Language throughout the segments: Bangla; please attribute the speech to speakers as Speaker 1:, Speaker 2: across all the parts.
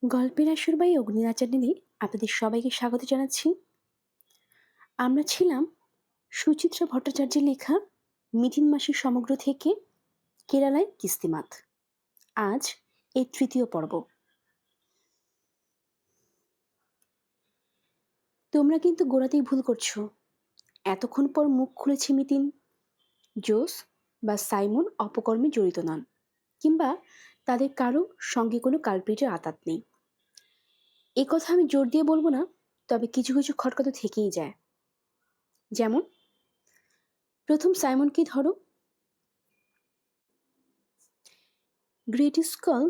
Speaker 1: গল্পের আসর বাই অগ্নিরা চ্যানেলে আপনাদের সবাইকে স্বাগত জানাচ্ছি। আমরা ছিলাম সুচিত্রা ভট্টাচার্যের লেখা মিথিন মাসির সমগ্র থেকে কেরালায় কিস্তিমাত। আজ এর তৃতীয় পর্ব। তোমরা কিন্তু গোড়াতেই ভুল করছো। এতক্ষণ পর মুখ খুলেছে মিতিন। জোস বা সাইমন অপকর্মে জড়িত নন, কিংবা তাদের কারো সঙ্গে কোনো কালপিটের আঁতাত নেই। এ কথা আমি জোর দিয়ে বলবো না, তবে কিছু কিছু খটকা তো থেকেই যায়। যেমন প্রথম সাইমনকে ধরো। গ্রেট স্কল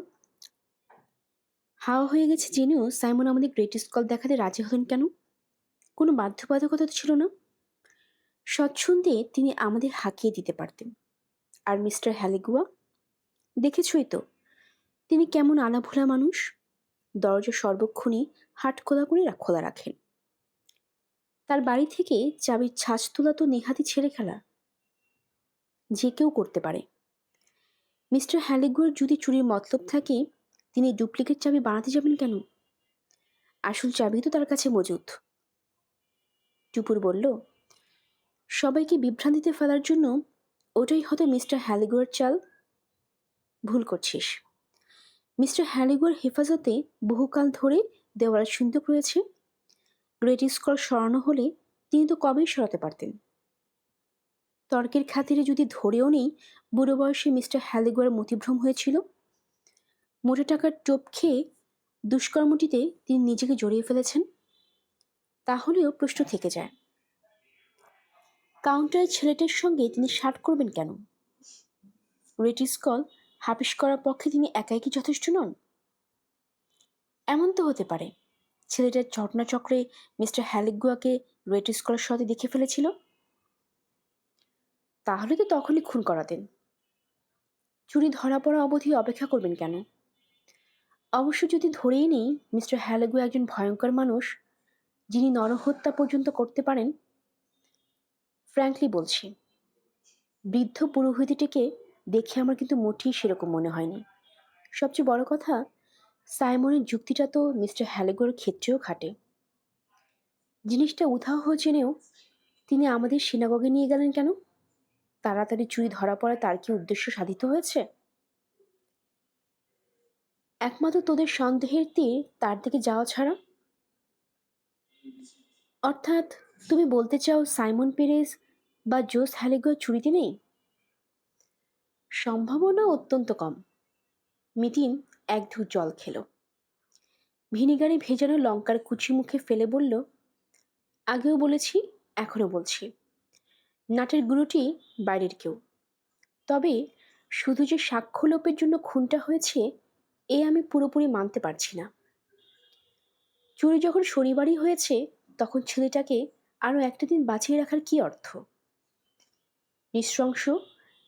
Speaker 1: হাওয়া হয়ে গেছে জেনেও সাইমন আমাদের গ্রেট স্কল দেখাতে রাজি হলেন কেন? কোনো বাধ্যবাধকতা তো ছিল না। স্বচ্ছন্দে তিনি আমাদের হাঁকিয়ে দিতে পারতেন। আর মিস্টার হ্যালিগুয়া, দেখেছই তো তিনি কেমন আলাভোলা মানুষ। দরজা সর্বক্ষণই হাট খোলা করে খোলা রাখেন। তার বাড়ি থেকে চাবির ছাঁচ তোলা তো নেহাতি ছেড়ে খেলা, যে কেউ করতে পারে। মিস্টার হ্যালিগুয়ার যদি চুরির মতলব থাকে, তিনি ডুপ্লিকেট চাবি বানাতে যাবেন কেন? আসল চাবি তো তার কাছে মজুদ। টুপুর বলল, সবাইকে বিভ্রান্তিতে ফেলার জন্য ওটাই হয়তো মিস্টার হ্যালিগুয়ার চাল। ভুল করছিস। মিস্টার হ্যালিগুয়ার হেফাজতে বহুকাল ধরে দেওয়াল সিন্ধুক রয়েছে। গ্রেট স্কল সরানো হলে তিনি তো কবেই সরাতে পারতেন। তর্কের খাতিরে যদি ধরেও নেই বুড়ো বয়সে মিস্টার হ্যালিগুয়ার মতিভ্রম হয়েছিল, মোটা টাকার টোপ খেয়ে দুষ্কর্মটিতে তিনি নিজেকে জড়িয়ে ফেলেছেন, তাহলেও প্রশ্ন থেকে যায়, কাউন্টারের ছেলেটার সঙ্গে তিনি শার্ট করবেন কেন? গ্রেট স্কল হাপিস করার পক্ষে তিনি একাই কি যথেষ্ট নন? এমন তো হতে পারে ছেলেটার ঘটনাচক্রে মিস্টার হ্যালিগুয়াকে গ্রেট স্কলের সাথে দেখে ফেলেছিল। তাহলে তো তখনই খুন করাতেন। চুরি ধরা পড়া অবধি অপেক্ষা করবেন কেন? অবশ্য যদি ধরেই নেই মিস্টার হ্যালিগুয়া একজন ভয়ঙ্কর মানুষ, যিনি নরহত্যা পর্যন্ত করতে পারেন, ফ্র্যাঙ্কলি বলছি, বৃদ্ধ পুরোহিতটিকে দেখে আমার কিন্তু মোটেই সেরকম মনে হয়নি। সবচেয়ে বড় কথা, সাইমনের যুক্তিটা তো মিস্টার হ্যালিগুয়ার ক্ষেত্রেও খাটে। জিনিসটা উধাও জেনেও তিনি আমাদের সিনাগগে নিয়ে গেলেন কেন? তাড়াতাড়ি চুরি ধরা পড়া তার কি উদ্দেশ্য সাধিত হয়েছে? একমাত্র তোদের সন্দেহের তীর তার দিকে যাওয়া ছাড়া। অর্থাৎ তুমি বলতে চাও সাইমন পেরেজ বা জোস হ্যালিগুয়া চুরিতে নেই? সম্ভাবনা অত্যন্ত কম। মিতিন এক ঢুক জল খেল। ভিনিগারে ভেজানো লঙ্কার কুচি মুখে ফেলে বলল, আগেও বলেছি, এখনো বলছি, নাটের গুরুটি বাইরের কেউ। তবে শুধু যে সাক্ষ্য লোপের জন্য খুনটা হয়েছে, এ আমি পুরোপুরি মানতে পারছি না। চুরি যখন শনিবারই হয়েছে, তখন ছেলেটাকে আরো একটা দিন বাঁচিয়ে রাখার কি অর্থ? নৃশংস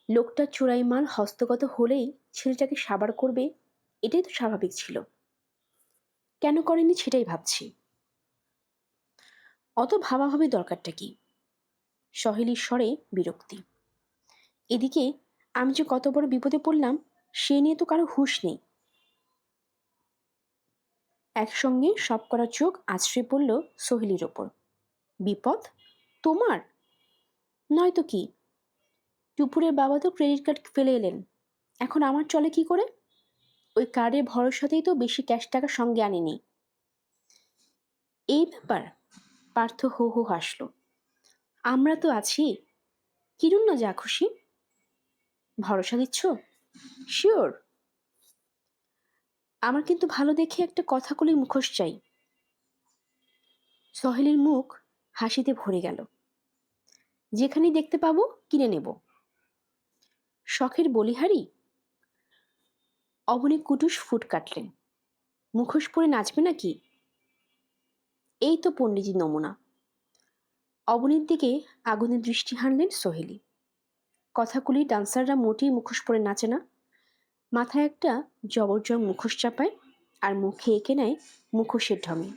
Speaker 1: লোকটা চোরাই মাল হস্তগত হলেই ছেলেটাকে সাবার করবে, এটাই তো স্বাভাবিক ছিল। কেন করেনি সেটাই ভাবছি। অত ভাবাভাবি দরকারটা কি? সহেলির স্বরে বিরক্তি। এদিকে আমি যে কত বড় বিপদে পড়লাম সে নিয়ে তো কারো হুঁশ নেই। একসঙ্গে সব করা চোখ আছড়ে পড়ল সোহেলির ওপর। বিপদ তোমার? নয়তো কি? টুপুরের বাবা তো ক্রেডিট কার্ড ফেলে এলেন, এখন আমার চলে কি করে? ওই কার্ডের ভরসাতেই তো বেশি ক্যাশ টাকা সঙ্গে আনেনি। এই ব্যাপার? পার্থ হো হো হাসল। আমরা তো আছি, কিনুন না যা খুশি। ভরসা দিচ্ছ? শিওর? আমার কিন্তু ভালো দেখে একটা কথাকলি মুখোশ চাই। সহেলির মুখ হাসিতে ভরে গেল। যেখানেই দেখতে পাবো কিনে নেব। শখের বলিহারি? অবনী কুটুস ফুট কাটলেন। মুখোশ পরে নাচবে নাকি? এই তো পণ্ডিতজি নমুনা। অবনীর দিকে আগুনের দৃষ্টি হানলেন সোহেলি। কথাকুলি ডান্সাররা মোটেই মুখোশ পরে নাচে না। মাথায় একটা জবরজং মুখোশ চাপায় আর মুখে এঁকে নেয় মুখোশের ঢঙে।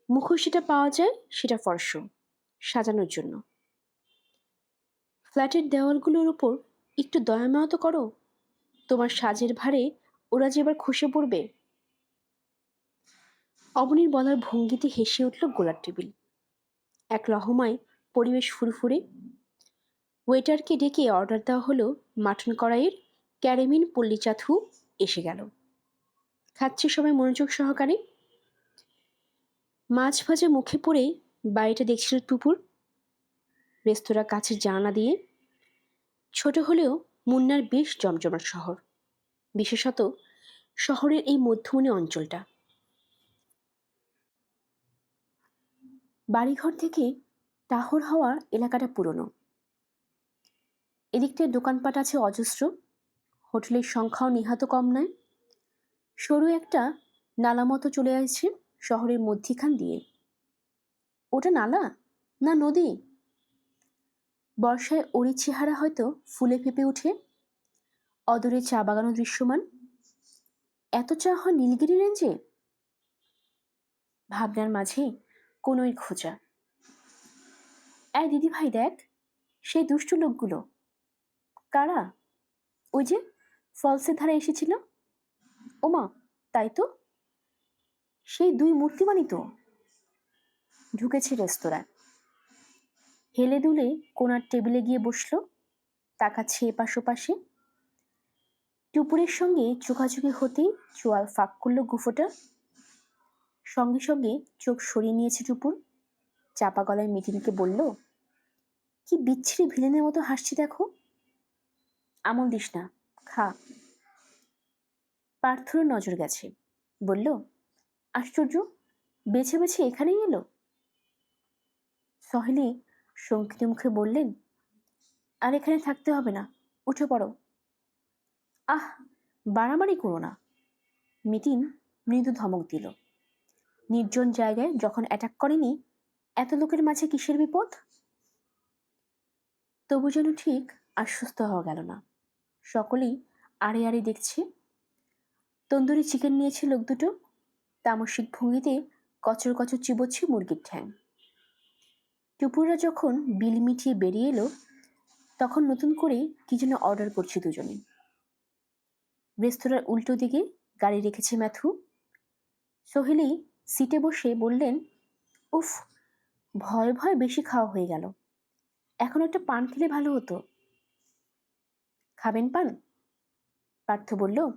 Speaker 1: মুখোশ যেটা পাওয়া যায় সেটা ফর্স, সাজানোর জন্য। ফ্ল্যাটের দেওয়ালগুলোর উপর একটু দয়ামায়া তো করো। তোমার সাজের ভারে ওরা যে এবার খসে পড়বে। অবনীর বলার ভঙ্গিতে হেসে উঠল গোলার টেবিল। এক রহমায় পরিবেশ ফুরফুরে। ওয়েটারকে ডেকে অর্ডার দেওয়া হলো মাটন কড়াইয়ের ক্যারেমিন পল্লী চাথু এসে গেল। খাচ্ছে সবাই মনোযোগ সহকারে। মাছ ভাজা মুখে পড়ে বাড়িটা দেখছিল টুপুর। রেস্তোরাঁ কাছের জানালা দিয়ে। ছোট হলেও মুন্নার বেশ জমজমাট শহর, বিশেষত শহরের এই মধ্যমণি অঞ্চলটা। বাড়িঘর থেকে টাহর হওয়া এলাকাটা পুরনো। এদিকটায় দোকানপাট আছে অজস্র, হোটেলের সংখ্যাও নিহাত কম নয়। সরু একটা নালা মতো চলে আসছে শহরের মধ্যিখান দিয়ে। ওটা নালা না নদী? বর্ষায় ওরই চেহারা হয়তো ফুলে ফেপে উঠে। অদূরে চা বাগানও দৃশ্যমান। এত চা হয় নীলগিরি রেঞ্জে? ভাবনার মাঝে কোনোই খোঁজা। এই দিদি ভাই দেখ, সেই দুষ্ট লোকগুলো। কারা? ওই যে ফলসের ধারে এসেছিল। ওমা, তাই তো, সেই দুই মূর্তিমানই তো। ঢুকেছে রেস্তোরাঁয়। হেলে দুলে কোনার টেবিলে গিয়ে বসলো, তাকাচ্ছে এপাশ ওপাশে। টুপুরের সঙ্গে চোখাচোখি হতেই চোয়াল ফাঁক করলো গুফোটা। সঙ্গে সঙ্গে চোখ সরিয়ে নিয়েছে টুপুর। চাপা গলায় মিটিনকে বলল, কি বিচ্ছিরি ভিলেনের মতো হাসছি দেখো। আমল দিস না, খা। পার্থর নজর গেছে, বলল, আশ্চর্য, বেছে বেছে এখানেই এলো। সহেলি শঙ্কিত মুখে বললেন, আর এখানে থাকতে হবে না, উঠে পড়ো। আহ, বাড়াবাড়ি করো না। মিটিন মৃদু ধমক দিল। নির্জন জায়গায় যখন অ্যাটাক করেনি, এত লোকের মাঝে কিসের বিপদ? তবু যেন ঠিক আশ্বস্ত হওয়া গেল না। সকলেই আড়ে আড়ে দেখছে। তন্দুরি চিকেন নিয়েছে লোক দুটো, তামসিক ভঙ্গিতে কচর কচর চিবোচ্ছে মুরগির ঠ্যাং। টুপুররা যখন বিল মিটিয়ে বেরিয়ে এলো, তখন নতুন করে কি যেন অর্ডার করছে দুজনে। রেস্তোরাঁর উল্টো দিকে গাড়ি রেখেছে ম্যাথু। সোহেলি সিটে বসে বললেন, উফ, ভয় ভয় বেশি খাওয়া হয়ে গেল। এখন একটা পান খেলে ভালো হতো। খাবেন পান? পার্থ বলল,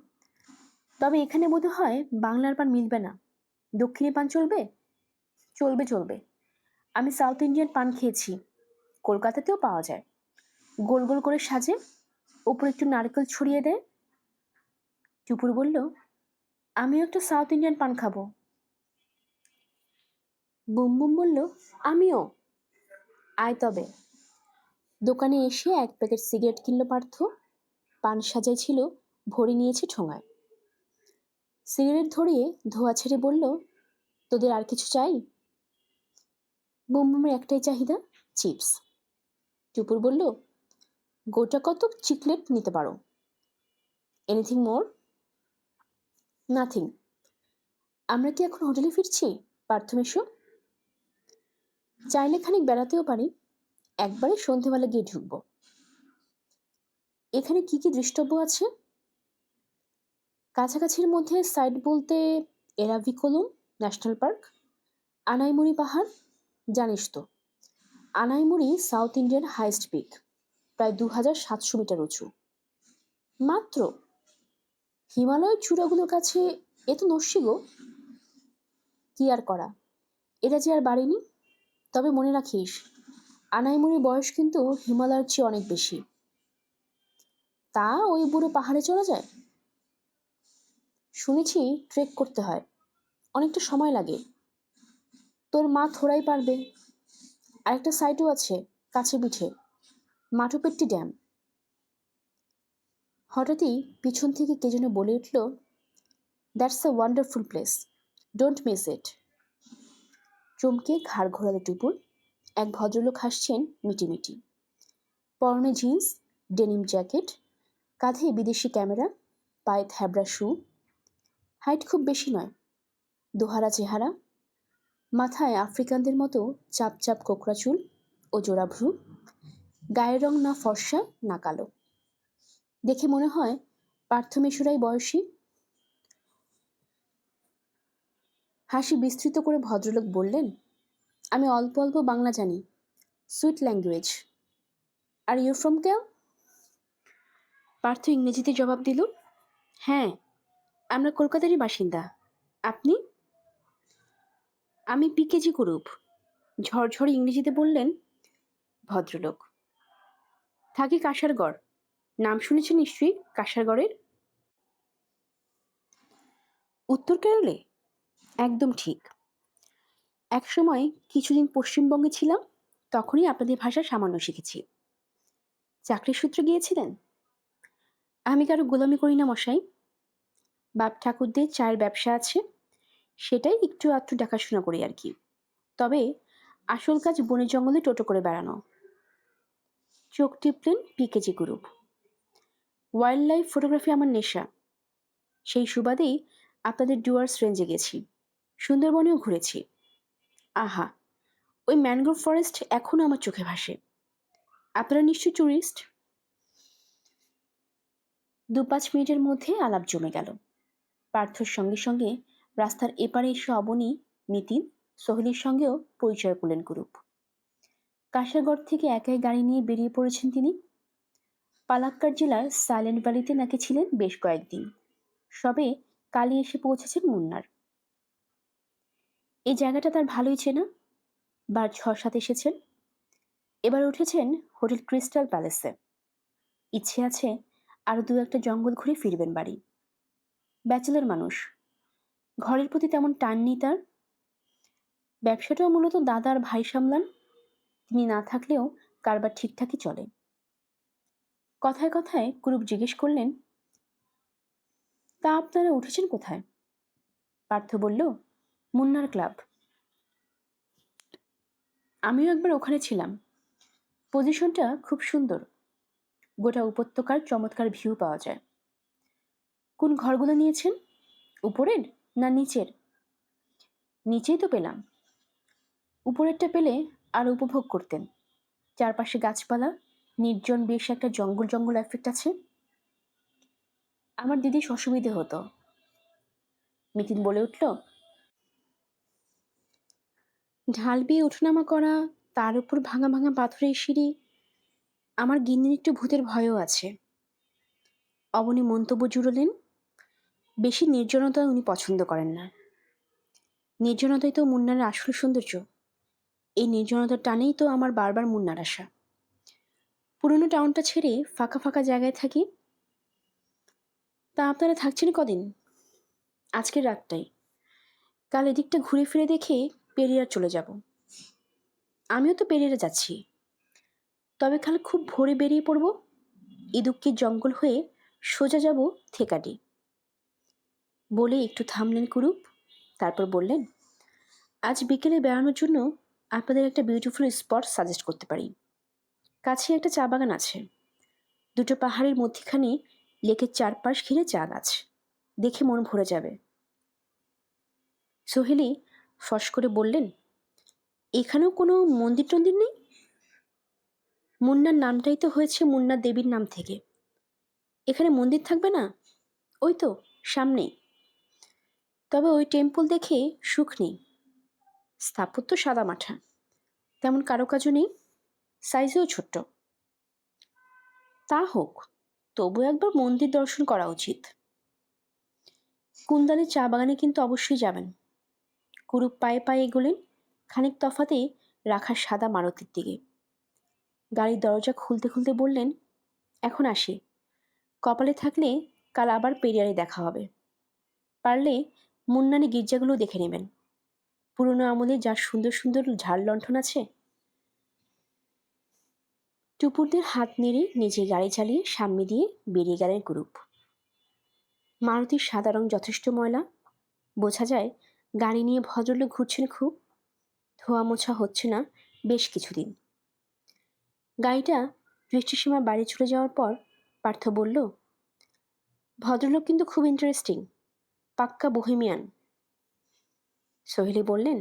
Speaker 1: তবে এখানে বোধ হয় বাংলার পান মিলবে না। দক্ষিণী পান চলবে? চলবে চলবে, আমি সাউথ ইন্ডিয়ান পান খেয়েছি, কলকাতাতেও পাওয়া যায়। গোল গোল করে সাজে, ওপরে একটু নারকেল ছড়িয়ে দেয়। টুপুর বলল, আমিও একটা সাউথ ইন্ডিয়ান পান খাবো। বুম বুম বলল, আমিও। আয় তবে। দোকানে এসে এক প্যাকেট সিগারেট কিনল পার্থ। পান সাজাই ছিল, ভরে নিয়েছে ঠোঙায়। সিগারেট ধরিয়ে ধোয়া ছেড়ে বলল, তোদের আর কিছু চাই? বুমবুমের একটাই চাহিদা, চিপস। টুপুর বলল, গোটা কত চিকলেট নিতে পারো। এনিথিং মোর? নাথিং। আমরা কি এখন হোটেলে ফিরছি? পার্থ মেশো। চাইলে খানিক বেড়াতেও পারি, একবারে সন্ধেবেলা গিয়ে ঢুকবো। এখানে কি কি দৃষ্টব্য আছে? কাছাকাছির মধ্যে সাইট বলতে এরাভিকুলম ন্যাশনাল পার্ক, আনাইমুড়ি পাহাড়, জানিস তো আনাইমুড়ি সাউথ ইন্ডিয়ান হাইস্ট পিক, প্রায় 2700 মিটার উঁচু। মাত্র? হিমালয়ের চূড়াগুলোর কাছে এ তো নস্যি গো। কি আর করা, এরা যে আর বাড়েনি। তবে মনে রাখিস, আনাইমুড়ির বয়স কিন্তু হিমালয়ের চেয়ে অনেক বেশি। তা ওই বুড়ো পাহাড়ে চলা যায়? শুনেছি ট্রেক করতে হয়, অনেকটা সময় লাগে। তোর মা থোড়াই পারবে। আরেকটা সাইটও আছে কাছে পিঠে, মাঠোপেট্টি ড্যাম। হঠাৎই পিছন থেকে কে যেন বলে উঠল, that's a wonderful place, don't miss it. চমকে ঘাড় ঘোরালো টুপুর। এক ভদ্রলোক হাসছেন মিটিমিটি। পরনে জিন্স, ডেনিম জ্যাকেট, কাঁধে বিদেশি ক্যামেরা, পায়ে থ্যাবড়া শু। হাইট খুব বেশি নয়, দোহারা চেহারা, মাথায় আফ্রিকানদের মতো চাপ চাপ কোকড়া চুল ও জোড়া ভ্রু। গায়ের রং না ফর্সা না কালো। দেখে মনে হয় পার্থ মেশুরাই বয়সী। হাসি বিস্তৃত করে ভদ্রলোক বললেন, আমি অল্প অল্প বাংলা জানি। Sweet language. Are you from কেউ? পার্থ ইংরেজিতে জবাব দিল, হ্যাঁ, আমরা কলকাতারই বাসিন্দা। আপনি? আমি পিকেজি গ্রুপ। ঝরঝরে ইংরেজিতে বললেন ভদ্রলোক। থাকি কাঁসারগড়। নাম শুনেছেন নিশ্চয়ই কাঁসারগড়ের? উত্তর কেরলে? একদম ঠিক। একসময় কিছুদিন পশ্চিমবঙ্গে ছিলাম, তখনই আপনাদের ভাষা সামান্য শিখেছি। চাকরির সূত্রে গিয়েছিলেন? আমি কারো গোলামি করি না মশাই। বাপ ঠাকুরদের চায়ের ব্যবসা আছে, সেটাই একটু আধটু দেখাশোনা করি আর কি। তবে আসল কাজ বনে জঙ্গলে টোটো করে বেড়ানো। চোখ টিপলেন PKG group. Wild life photography আমার নেশা। সেই সুবাদেই আপনাদের ডুয়ার্স রেঞ্জে গেছি, সুন্দরবনেও ঘুরেছি। আহা, ওই ম্যানগ্রোভ ফরেস্ট এখনো আমার চোখে ভাসে। আপনারা নিশ্চয়ই ট্যুরিস্ট? 2-5 মিনিটের মধ্যে আলাপ জমে গেল। পার্থর সঙ্গে সঙ্গে রাস্তার এপারে এসে অবনী, নিতিন, সোহেলের সঙ্গেও পরিচয় করলেন গ্রুপ। কাঁসারগড় থেকে একাই গাড়ি নিয়ে বেরিয়ে পড়েছেন তিনি। পালাক্কাড় জেলার সাইলেন্ট ভ্যালিতে নাকি ছিলেন বেশ কয়েকদিন। সবে কালই এসে পৌঁছেছেন মুন্নার। এই জায়গাটা তার ভালোই চেনা। বার 6-7 এসেছেন। এবার উঠেছেন হোটেল ক্রিস্টাল প্যালেসে। ইচ্ছে আছে আরো 2-1টা জঙ্গল ঘুরে ফিরবেন বাড়ি। ব্যাচেলর মানুষ, ঘরের প্রতি তেমন টান নেই তার। ব্যবসাটাও মূলত দাদা আর ভাই সামলান। তিনি না থাকলেও কারবার ঠিকঠাকই চলে। কথায় কথায় কুরুপ জিজ্ঞেস করলেন, তা আপনারা উঠেছেন কোথায়? পার্থ বলল, মুন্নার ক্লাব। আমিও একবার ওখানে ছিলাম। পজিশনটা খুব সুন্দর। গোটা উপত্যকার চমৎকার ভিউ পাওয়া যায়। কোন ঘরগুলো নিয়েছেন? উপরের না নিচের? নিচেই তো পেলাম। উপরেরটা পেলে আর উপভোগ করতেন। চারপাশে গাছপালা, নির্জন, বেশ একটা জঙ্গল জঙ্গল এফেক্ট আছে। আমার দিদির অসুবিধে হতো। নিতিন বলে উঠল, ঢাল বেয়ে ওঠানামা করা, তার উপর ভাঙা ভাঙা পাথরের সিঁড়ি। আমার গিন্নির একটু ভূতের ভয়ও আছে। অবনী মন্তব্য জুড়লেন, বেশি নির্জনতা উনি পছন্দ করেন না। নির্জনতাই তো মুন্নারের আসল সৌন্দর্য। এই নির্জনতার টানেই তো আমার বারবার মুন্নার আসা। পুরনো টাউনটা ছেড়ে ফাঁকা ফাঁকা জায়গায় থাকি। তা আপনারা থাকছেন কদিন? আজকের রাতটাই। কাল এদিকটা ঘুরে ফিরে দেখে পেরিয়ার চলে যাব। আমিও তো পেরিয়ারে যাচ্ছি। তবে কাল খুব ভোরে বেরিয়ে পড়ব। ইদুক্কির জঙ্গল হয়ে সোজা যাব থেকাডি। বলে একটু থামলেন কুরুপ। তারপর বললেন, আজ বিকেলে বেড়ানোর জন্য আপনাদের একটা বিউটিফুল স্পট সাজেস্ট করতে পারি। কাছে একটা চা বাগান আছে। 2টো পাহাড়ের মধ্যিখানে লেকের চারপাশ ঘিরে চা গাছ। দেখে মন ভরে যাবে। সোহেলি ফস করে বললেন, এখানেও কোনো মন্দির টন্দির নেই? মুন্নার নামটাই তো হয়েছে মুন্না দেবীর নাম থেকে। এখানে মন্দির থাকবে না? ওই তো সামনেই। তবে ওই টেম্পল দেখে সুখ নেই। স্থাপত্য সাদামাঠা, তেমন কারুকাজও নেই, সাইজেও ছোট্ট। তা হোক, তবু একবার মন্দির দর্শন করা উচিত। কুন্দালের চা বাগানে কিন্তু অবশ্যই যাবেন। কুরুপ পায়ে পায়ে এগোলেন খানিক তফাতে রাখা সাদা মারুতির দিকে। গাড়ির দরজা খুলতে খুলতে বললেন, এখন আসি। কপালে থাকলে কাল আবার পেরিয়ারে দেখা হবে। পারলে মুন্নানি গির্জাগুলো দেখে নেবেন। পুরনো আমলে যার সুন্দর সুন্দর ঝাড় লণ্ঠন আছে। টুপুরদের হাত নেড়ে নিজে গাড়ি চালিয়ে সামনে দিয়ে বেরিয়ে গেলেন গ্রুপ। মারুতির সাদা রং যথেষ্ট ময়লা। বোঝা যায় গাড়ি নিয়ে ভদ্রলোক ঘুরছেন খুব। ধোয়া মোছা হচ্ছে না বেশ কিছুদিন। গাড়িটা দৃষ্টিসীমার বাইরে চলে যাওয়ার পর পার্থ বলল, ভদ্রলোক কিন্তু খুব ইন্টারেস্টিং, পাক্কা বোহেমিয়ান। সোহেলি বললেন,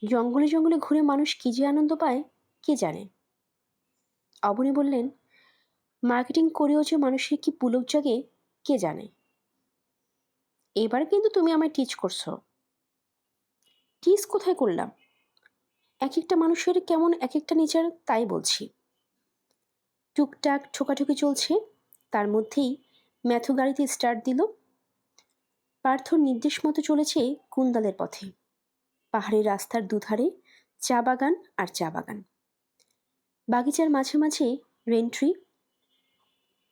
Speaker 1: জঙ্গলে জঙ্গলে ঘুরে মানুষ কি যে আনন্দ পায় কে জানে। অবনী বললেন, মার্কেটিং করেও যে মানুষের কি পুলক জাগে কে জানে। এবার কিন্তু তুমি আমায় টিচ করছো। কিস কোথায় করলাম? এক একটা মানুষের কেমন এক একটা নেচার, তাই বলছি। টুকটাক ঠোকাঠুকি চলছে, তার মধ্যেই ম্যাথু গাড়িতে স্টার্ট দিল। পার্থর নির্দেশ মতো চলেছে কুন্দালের পথে। পাহাড়ি রাস্তার দুধারে চা বাগান আর চা বাগান, বাগিচার মাঝে মাঝে রেন্ট্রি।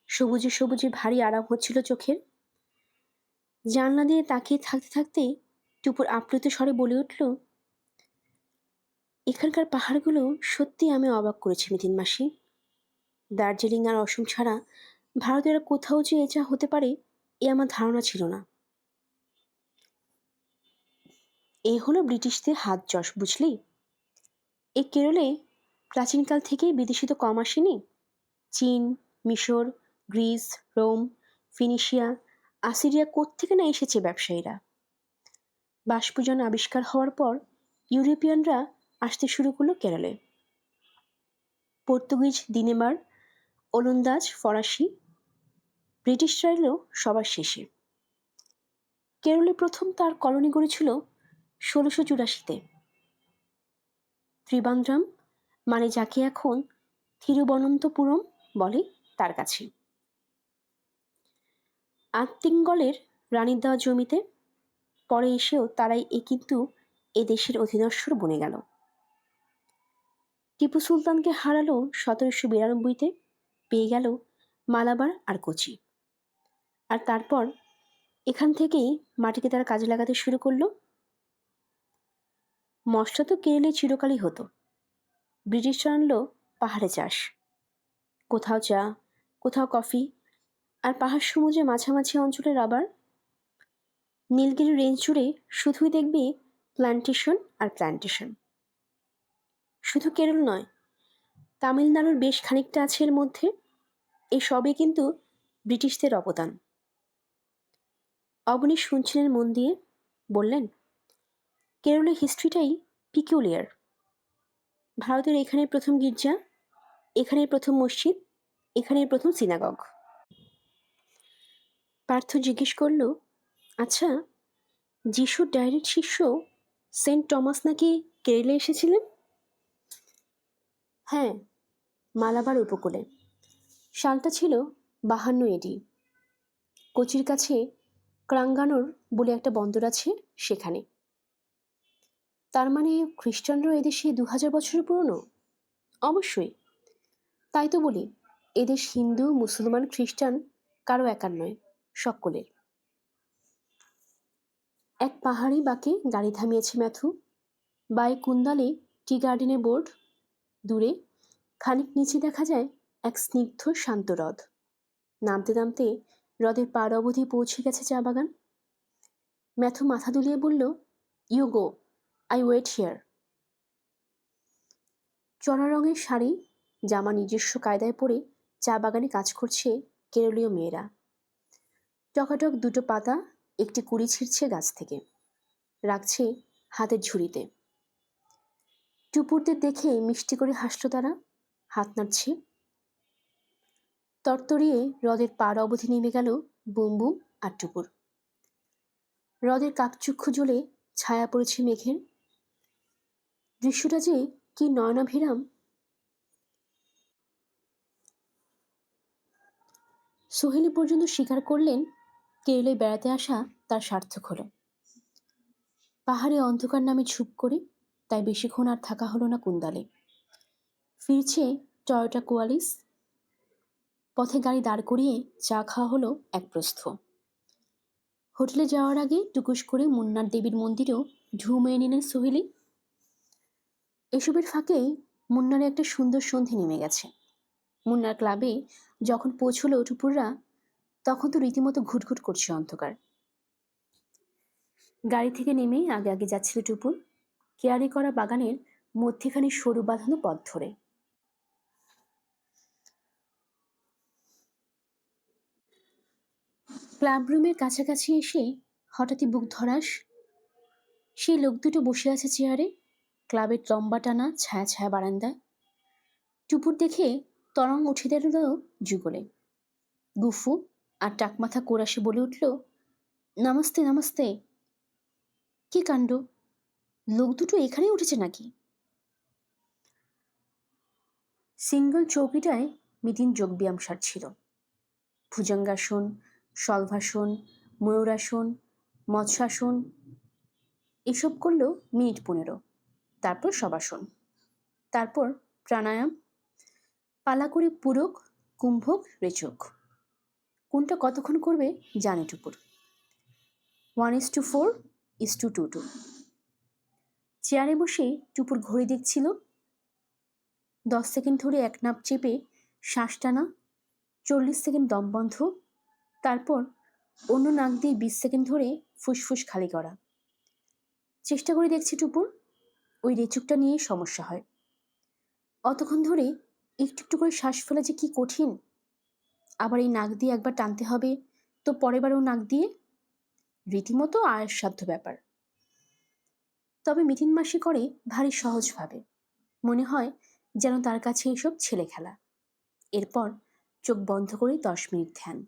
Speaker 1: সবুজে সবুজে ভারী আরাম হচ্ছিল চোখের। জানলা দিয়ে তাকিয়ে থাকতে থাকতে টুপুর আপ্লুত স্বরে বলে উঠল, এখানকার পাহাড়গুলো সত্যি আমি অবাক করেছি মিথিন মাসি। দার্জিলিং আর অসম ছাড়া ভারতের আর কোথাও যে এটা হতে পারে এ আমার ধারণা ছিল না। এই হলো ব্রিটিশদের হাত যশ, বুঝলি? এই কেরলে প্রাচীনকাল থেকেই বিদেশি তো কম আসেনি। চীন, মিশর, গ্রিস, রোম, ফিনিশিয়া, আসিরিয়া কোত্থেকে না এসেছে ব্যবসায়ীরা। বাষ্পীজন আবিষ্কার হওয়ার পর ইউরোপিয়ানরা আসতে শুরু করলো কেরলে। পর্তুগিজ, দিনেমার, ওলন্দাজ, ফরাসি, ব্রিটিশরা এলো সবার শেষে। কেরলে প্রথম তার কলোনি গড়েছিল 1684-তে। ত্রিবান্দ্রাম, মানে যাকে এখন থিরুবনন্তপুরম বলে, তার কাছে। আত্তিঙ্গলের রানীর দেওয়া জমিতে। পরে এসেও তারাই কিন্তু এ দেশের অধীনস্থর বনে গেল। টিপু সুলতানকে হারালো 1792-তে, পেয়ে গেল মালাবার আর কোচি। আর তারপর এখান থেকেই মাটিকে তারা কাজে লাগাতে শুরু করলো। মশলা তো কেরলে চিরকালই হতো। ব্রিটিশরা আনলো পাহাড়ে চাষ, কোথাও চা, কোথাও কফি, আর পাহাড় সমুদ্রে মাঝামাঝি অঞ্চলে রাবার। নীলগিরি রেঞ্জ জুড়ে শুধুই দেখবি প্ল্যান্টেশন আর প্ল্যান্টেশন। শুধু কেরল নয়, তামিলনাড়ুর বেশ খানিকটা আছে এর মধ্যে। এই সবই কিন্তু ব্রিটিশদের অবদান। অবনী শুনছিলেন মন দিয়ে, বললেন, কেরলের হিস্ট্রিটাই পিকিউলিয়ার। ভারতের এখানে প্রথম গির্জা, এখানে প্রথম মসজিদ, এখানে প্রথম সিনাগগ। পার্থ জিজ্ঞেস করল, আচ্ছা, যিশুর ডাইরেক্ট শিষ্য সেন্ট টমাস নাকি কেরলে এসেছিলেন? হ্যাঁ, মালাবার উপকূলে। সালটা ছিল 52 এডি। কোচির কাছে ক্রাঙ্গানোর বলে একটা বন্দর আছে, সেখানে। তার মানে খ্রিস্টানরাও এদেশে 2000 বছরের পুরনো? অবশ্যই। তাই তো বলি, এদেশ হিন্দু, মুসলমান, খ্রিস্টান কারো একার নয়, সকলের। এক পাহাড়ি বাঁকে গাড়ি থামিয়েছে ম্যাথু। বাই কুন্দালে টি গার্ডেনের বোর্ড। দূরে খানিক নিচে দেখা যায় এক স্নিগ্ধ শান্ত হ্রদ। নামতে নামতে হ্রদের পার অবধি পৌঁছে গেছে চা বাগান। ম্যাথু মাথা দুলিয়ে বলল, you go, I wait here. চড়া রঙের শাড়ি, জামা নিজস্ব কায়দায় পরে চা বাগানে কাজ করছে কেরলীয় মেয়েরা। টকাটক দুটো পাতা একটি কুড়ি ছিঁড়ছে গাছ থেকে, রাখছে হাতের ঝুড়িতে। টুপুরদের দেখে মিষ্টি করে হাসল তারা, হাত নাড়ছে। তরতরিয়ে হ্রদের পার অবধি নেমে গেল বুমবুম আর টুপুর। হ্রদের কাকচক্ষু জ্বলে ছায়া পড়েছে মেঘের। দৃশ্যটা যে কি নয়নাভিরাম! সোহেলি পর্যন্ত স্বীকার করলেন কেরলে বেড়াতে আসা তার সার্থক হলো। পাহাড়ে অন্ধকার নামে ঝুপ করে, তাই বেশিক্ষণ আর থাকা হলো না কুন্দালে। ফিরছে টয়োটা কোয়ালিস। পথে গাড়ি দাঁড় করিয়ে চা খাওয়া হলো এক প্রস্থ। হোটেলে যাওয়ার আগে টুকুস করে মুন্নার দেবীর মন্দিরেও ঢু মেয়ে নিলেন সোহেলি। এসবের ফাঁকেই মুন্নারে একটা সুন্দর সন্ধে নেমে গেছে। মুন্নার ক্লাবে যখন পৌঁছলো টুপুররা, তখন তো রীতিমতো ঘুটঘুট করছে অন্ধকার। গাড়ি থেকে নেমেই আগে আগে যাচ্ছিল টুপুর, কেয়ারি করা বাগানের মধ্যেখানে সরু বাঁধানো পথ ধরে। ক্লাব রুমের কাছাকাছি এসে হঠাৎই বুক ধরাস। সেই লোক দুটো বসে আছে চেয়ারে, ক্লাবের লম্বা টানা ছায়া ছায়া বারান্দায়। টুপুর দেখে তরং উঠে দাঁড়াল যুগলে। গুফু আর টাকমাথা কোরাসে বলে উঠল, নমস্তে নমস্তে। কি কাণ্ড! লোক দুটো এখানেই উঠেছে নাকি? সিঙ্গল চৌকিটায় মিতিন যোগব্যায়াম সারছিল। ভুজঙ্গাসন, শলভাসন, ময়ূরাসন, মৎস্যাসন এসব করলো মিনিট 15। তারপর শবাসন, তারপর প্রাণায়াম, পালা করে পূরক, কুম্ভক, রেচক। কোনটা কতক্ষণ করবে জানে টুকুর। 1:4:2:2। চেয়ারে বসে টুপুর ঘড়ি দেখছিল। 10 সেকেন্ড ধরে এক নাপ চেপে শ্বাস টানা, 40 সেকেন্ড দম বন্ধ, তারপর অন্য নাক দিয়ে 20 সেকেন্ড ধরে ফুসফুস খালি করা। চেষ্টা করে দেখছি টুপুর, ওই রেচকটা নিয়ে সমস্যা হয়। অতক্ষণ ধরে একটু একটু করে শ্বাস ফেলা যে কি কঠিন। আবার এই নাক দিয়ে একবার টানতে হবে, তো পরের বারও নাক দিয়ে। রীতিমতো আয়াসসাধ্য ব্যাপার। তবে মিতিন মাসি করে ভারী সহজভাবে। মনে হয় যেন তার কাছে এসব ছেলে খেলা। এরপর চোখ বন্ধ করে 10 মিনিট ধ্যান।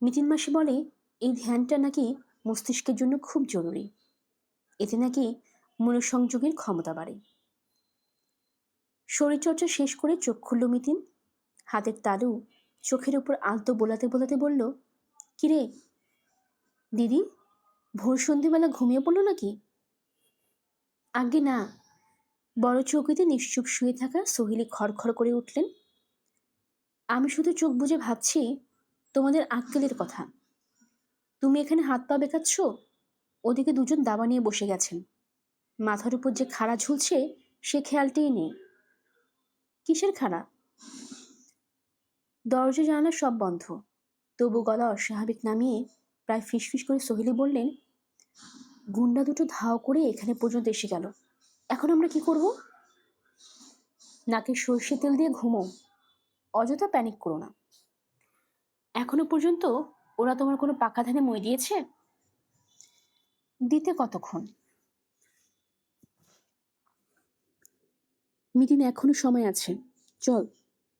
Speaker 1: মিতিন মাসি বলে এই ধ্যানটা নাকি মস্তিষ্কের জন্য খুব জরুরি। এতে নাকি মনোসংযোগের ক্ষমতা বাড়ে। শরীরচর্চা শেষ করে চোখ খুলল মিতিন। হাতের তালু চোখের উপর আলতো বোলাতে বোলাতে বলল, কিরে দিদি, ভোর সন্ধেবেলা ঘুমিয়ে পড়লো নাকি? আগে না। বড় চৌকিতে নিশ্চুপ শুয়ে থাকা সোহেলি খড়খড় করে উঠলেন। আমি শুধু চোখ বুজে ভাবছি তোমাদের আক্কেলের কথা। তুমি এখানে হাত পা বেঁকাচ্ছ, ওদিকে দুজন দাবা নিয়ে বসে গেছেন। মাথার উপর যে খাড়া ঝুলছে সে খেয়ালটাই নেই। কিসের খাড়া? দরজা জানালা সব বন্ধ। তবু গলা অস্বাভাবিক নামিয়ে প্রায় ফিসফিস করে সোহেলি বললেন, গুন্ডা দুটো ধাও করে এখানে পর্যন্ত এসে গেল। এখন আমরা কি করব? নাকে সর্ষে তেল দিয়ে ঘুমো, অযথা প্যানিক করো না। এখনো পর্যন্ত ওরা তোমার কোনো পাকা ধানে মই দিয়েছে? দিতে কতক্ষণ? মিটিং এখনো সময় আছে, চল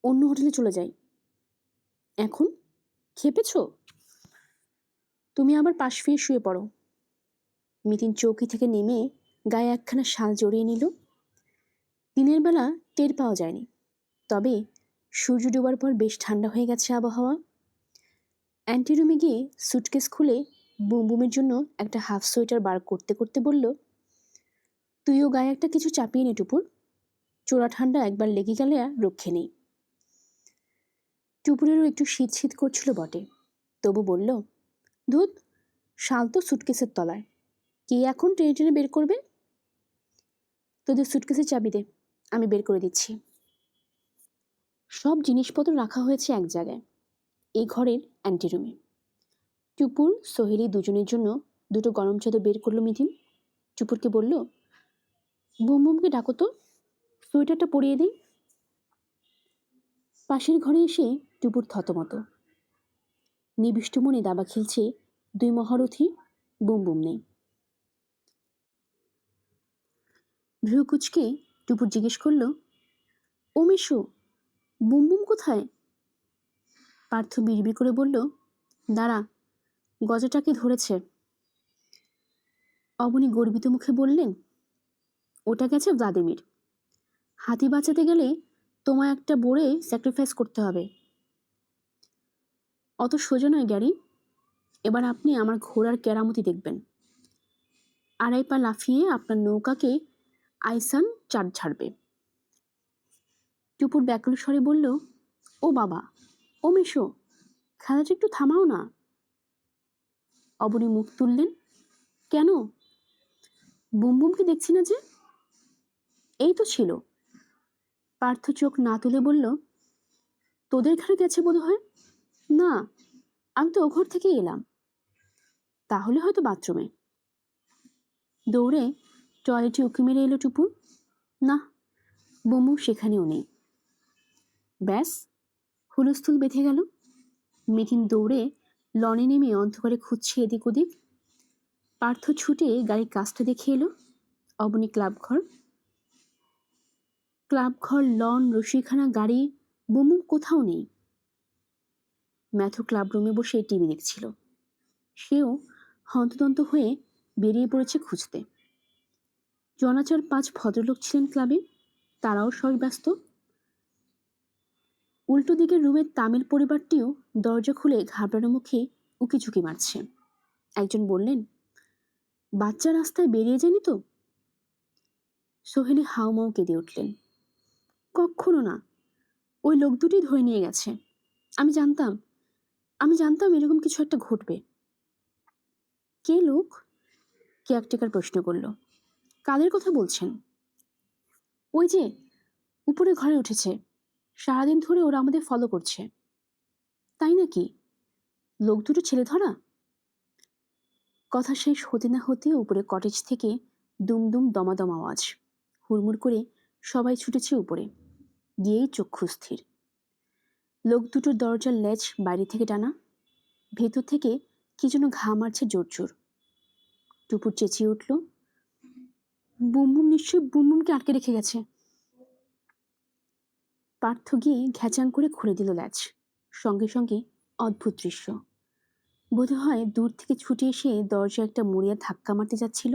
Speaker 1: অন্য হোটেলে চলে যাই। এখন খেপেছ? তুমি আবার পাশ ফিরে শুয়ে পড়ো। মিতিন চৌকি থেকে নেমে গায়ে একখানা শাল জড়িয়ে নিল। দিনের বেলা টের পাওয়া যায়নি, তবে সূর্য ডোবার পর বেশ ঠান্ডা হয়ে গেছে আবহাওয়া। অ্যান্টিরুমে গিয়ে সুটকেস খুলে বুমবুমের জন্য একটা হাফ সোয়েটার বার করতে করতে বলল, তুইও গায়ে একটা কিছু চাপিয়ে নে টুপুর, চোরা ঠান্ডা একবার লেগে গেলে আর রক্ষে নেই। টুপুরেরও একটু শীত শীত করছিল বটে, তবু বলল, ধুত, শাল তো সুটকেসের তলায়, কে এখন টেনে টেনে বের করবে? তোদের সুটকেসের চাবি দে, আমি বের করে দিচ্ছি। সব জিনিসপত্র রাখা হয়েছে এক জায়গায়, এই ঘরের অ্যান্টিরুমে। টুপুর সোহেলি দুজনের জন্য দুটো গরম চাদর বের করলো মিতিন। টুপুরকে বলল, বুমবুমকে ডাকো তো, সোয়েটারটা পরিয়ে দিই। পাশের ঘরে এসে টুপুর থতমত। নিবিষ্ট মনে দাবা খেলছে দুই মহারথী, বুমবুম নেই। ভ্রুকুচকে টুপুর জিজ্ঞেস করল, ও মিশু, বুমবুম কোথায়? পার্থ বিড়বিড় করে বলল, দাঁড়া, গজাটাকে ধরেছে। অবনী গর্বিত মুখে বললেন, ওটা গেছে ভ্লাদিমির। হাতি বাঁচাতে গেলে তোমায় একটা বোরে স্যাক্রিফাইস করতে হবে। অত সোজা নয় গ্যারি, এবার আপনি আমার ঘোড়ার কেরামতি দেখবেন। 2.5 পা লাফিয়ে আপনার নৌকাকে আইসান চার ছাড়বে। টুপুর ব্যাকুল স্বরে বলল, ও বাবা, ও মিশো, খেলাটা একটু থামাও না। অবনী মুখ তুললেন, কেন? বুমবুমকে দেখছি না যে। এই তো ছিল। পার্থ চোখ না তুলে বলল, তোদের ঘরে গেছে বোধ হয়। না, আমি তো ও ঘর থেকেই এলাম। তাহলে হয়তো বাথরুমে। দৌড়ে টয়লেটে উঁকি মেরে এলো টুপুর। না, বুমবুম সেখানেও নেই। ব্যাস, হুলস্থুল বেঁধে গেল। মিতিন দৌড়ে লনে নেমে অন্ধকারে খুঁজছে এদিক ওদিক। পার্থ ছুটে গাড়ির কাজটা দেখে এলো। অবনী ক্লাবঘর, লন, রসিখানা, গাড়ি, বুমবুম কোথাও নেই। ম্যাথু ক্লাবরুমে বসে টিভি দেখছিল। সেও হন্তদন্ত হয়ে বেরিয়ে পড়েছে খুঁজতে। জনাচার 5 ভদ্রলোক ছিলেন ক্লাবে, তারাও সবাই ব্যস্ত। উল্টো দিকের রুমের তামিল পরিবারটিও দরজা খুলে ঘাবড়ানো মুখে উকিঝুঁকি মারছে। একজন বললেন, বাচ্চা রাস্তায় বেরিয়ে যায়নি তো? সোহেলি হাউমাউ কেঁদে উঠলেন, কখনো না, ওই লোক দুটি ধরে নিয়ে গেছে। আমি জানতাম এরকম কিছু একটা ঘটবে। কে লোক? কেয়ারটেকার প্রশ্ন করল। কাদের কথা বলছেন? ওই যে উপরে ঘরে উঠেছে, সারাদিন ধরে ওরা আমাদের ফলো করছে। তাই নাকি? লোক দুটো ছেলে ধরা? কথা শেষ হতে না হতে উপরে কটেজ থেকে দুমদুম দমাদম আওয়াজ। হুড়মুড় করে সবাই ছুটেছে উপরে, গিয়েই চক্ষু স্থির। লোক দুটোর দরজার লেজ বাইরে থেকে টানা, ভেতর থেকে কি যেন ঘা মারছে জোর জোর। টুপুর চেঁচিয়ে উঠল, বুমবুম নিশ্চয়ই বুমবুমকে আটকে রেখে গেছে। পার্থ গিয়ে ঘ্যাচাং করে খুলে দিল ল্যাচ। সঙ্গে সঙ্গে অদ্ভুত দৃশ্য। বোধ হয় দূর থেকে ছুটে এসে দরজা একটা মুড়িয়া ধাক্কা মারতে যাচ্ছিল,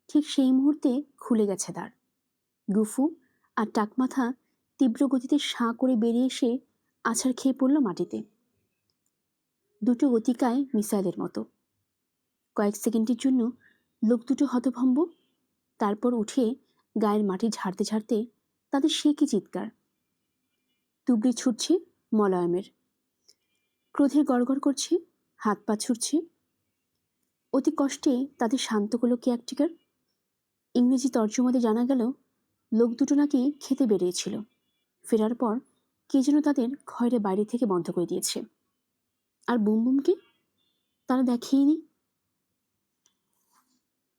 Speaker 1: ঠিক সেই মুহূর্তে খুলে গেছে দ্বার। গুফু আর টাকমাথা তীব্র গতিতে সাঁ করে বেরিয়ে এসে আছাড় খেয়ে পড়ল মাটিতে। দুটো অতিকায় মিসাইলের মতো। কয়েক সেকেন্ডের জন্য লোক দুটো হতভম্ব, তারপর উঠে গায়ের মাটি ঝাড়তে ঝাড়তে তাদের সে কি চিৎকার! তুবড়ি ছুটছে মলয়মের, ক্রোধে গড়গড় করছে, হাত পা ছুটছে। অতি কষ্টে তাদের শান্ত করল কেয়ারটেকার। ইংরেজি তর্জমাতে জানা গেল, লোক দুটো নাকি খেতে বেরিয়েছিল, ফেরার পর কে যেন তাদের ঘরের বাইরে থেকে বন্ধ করে দিয়েছে। আর বুমবুমকে তারা দেখেইনি।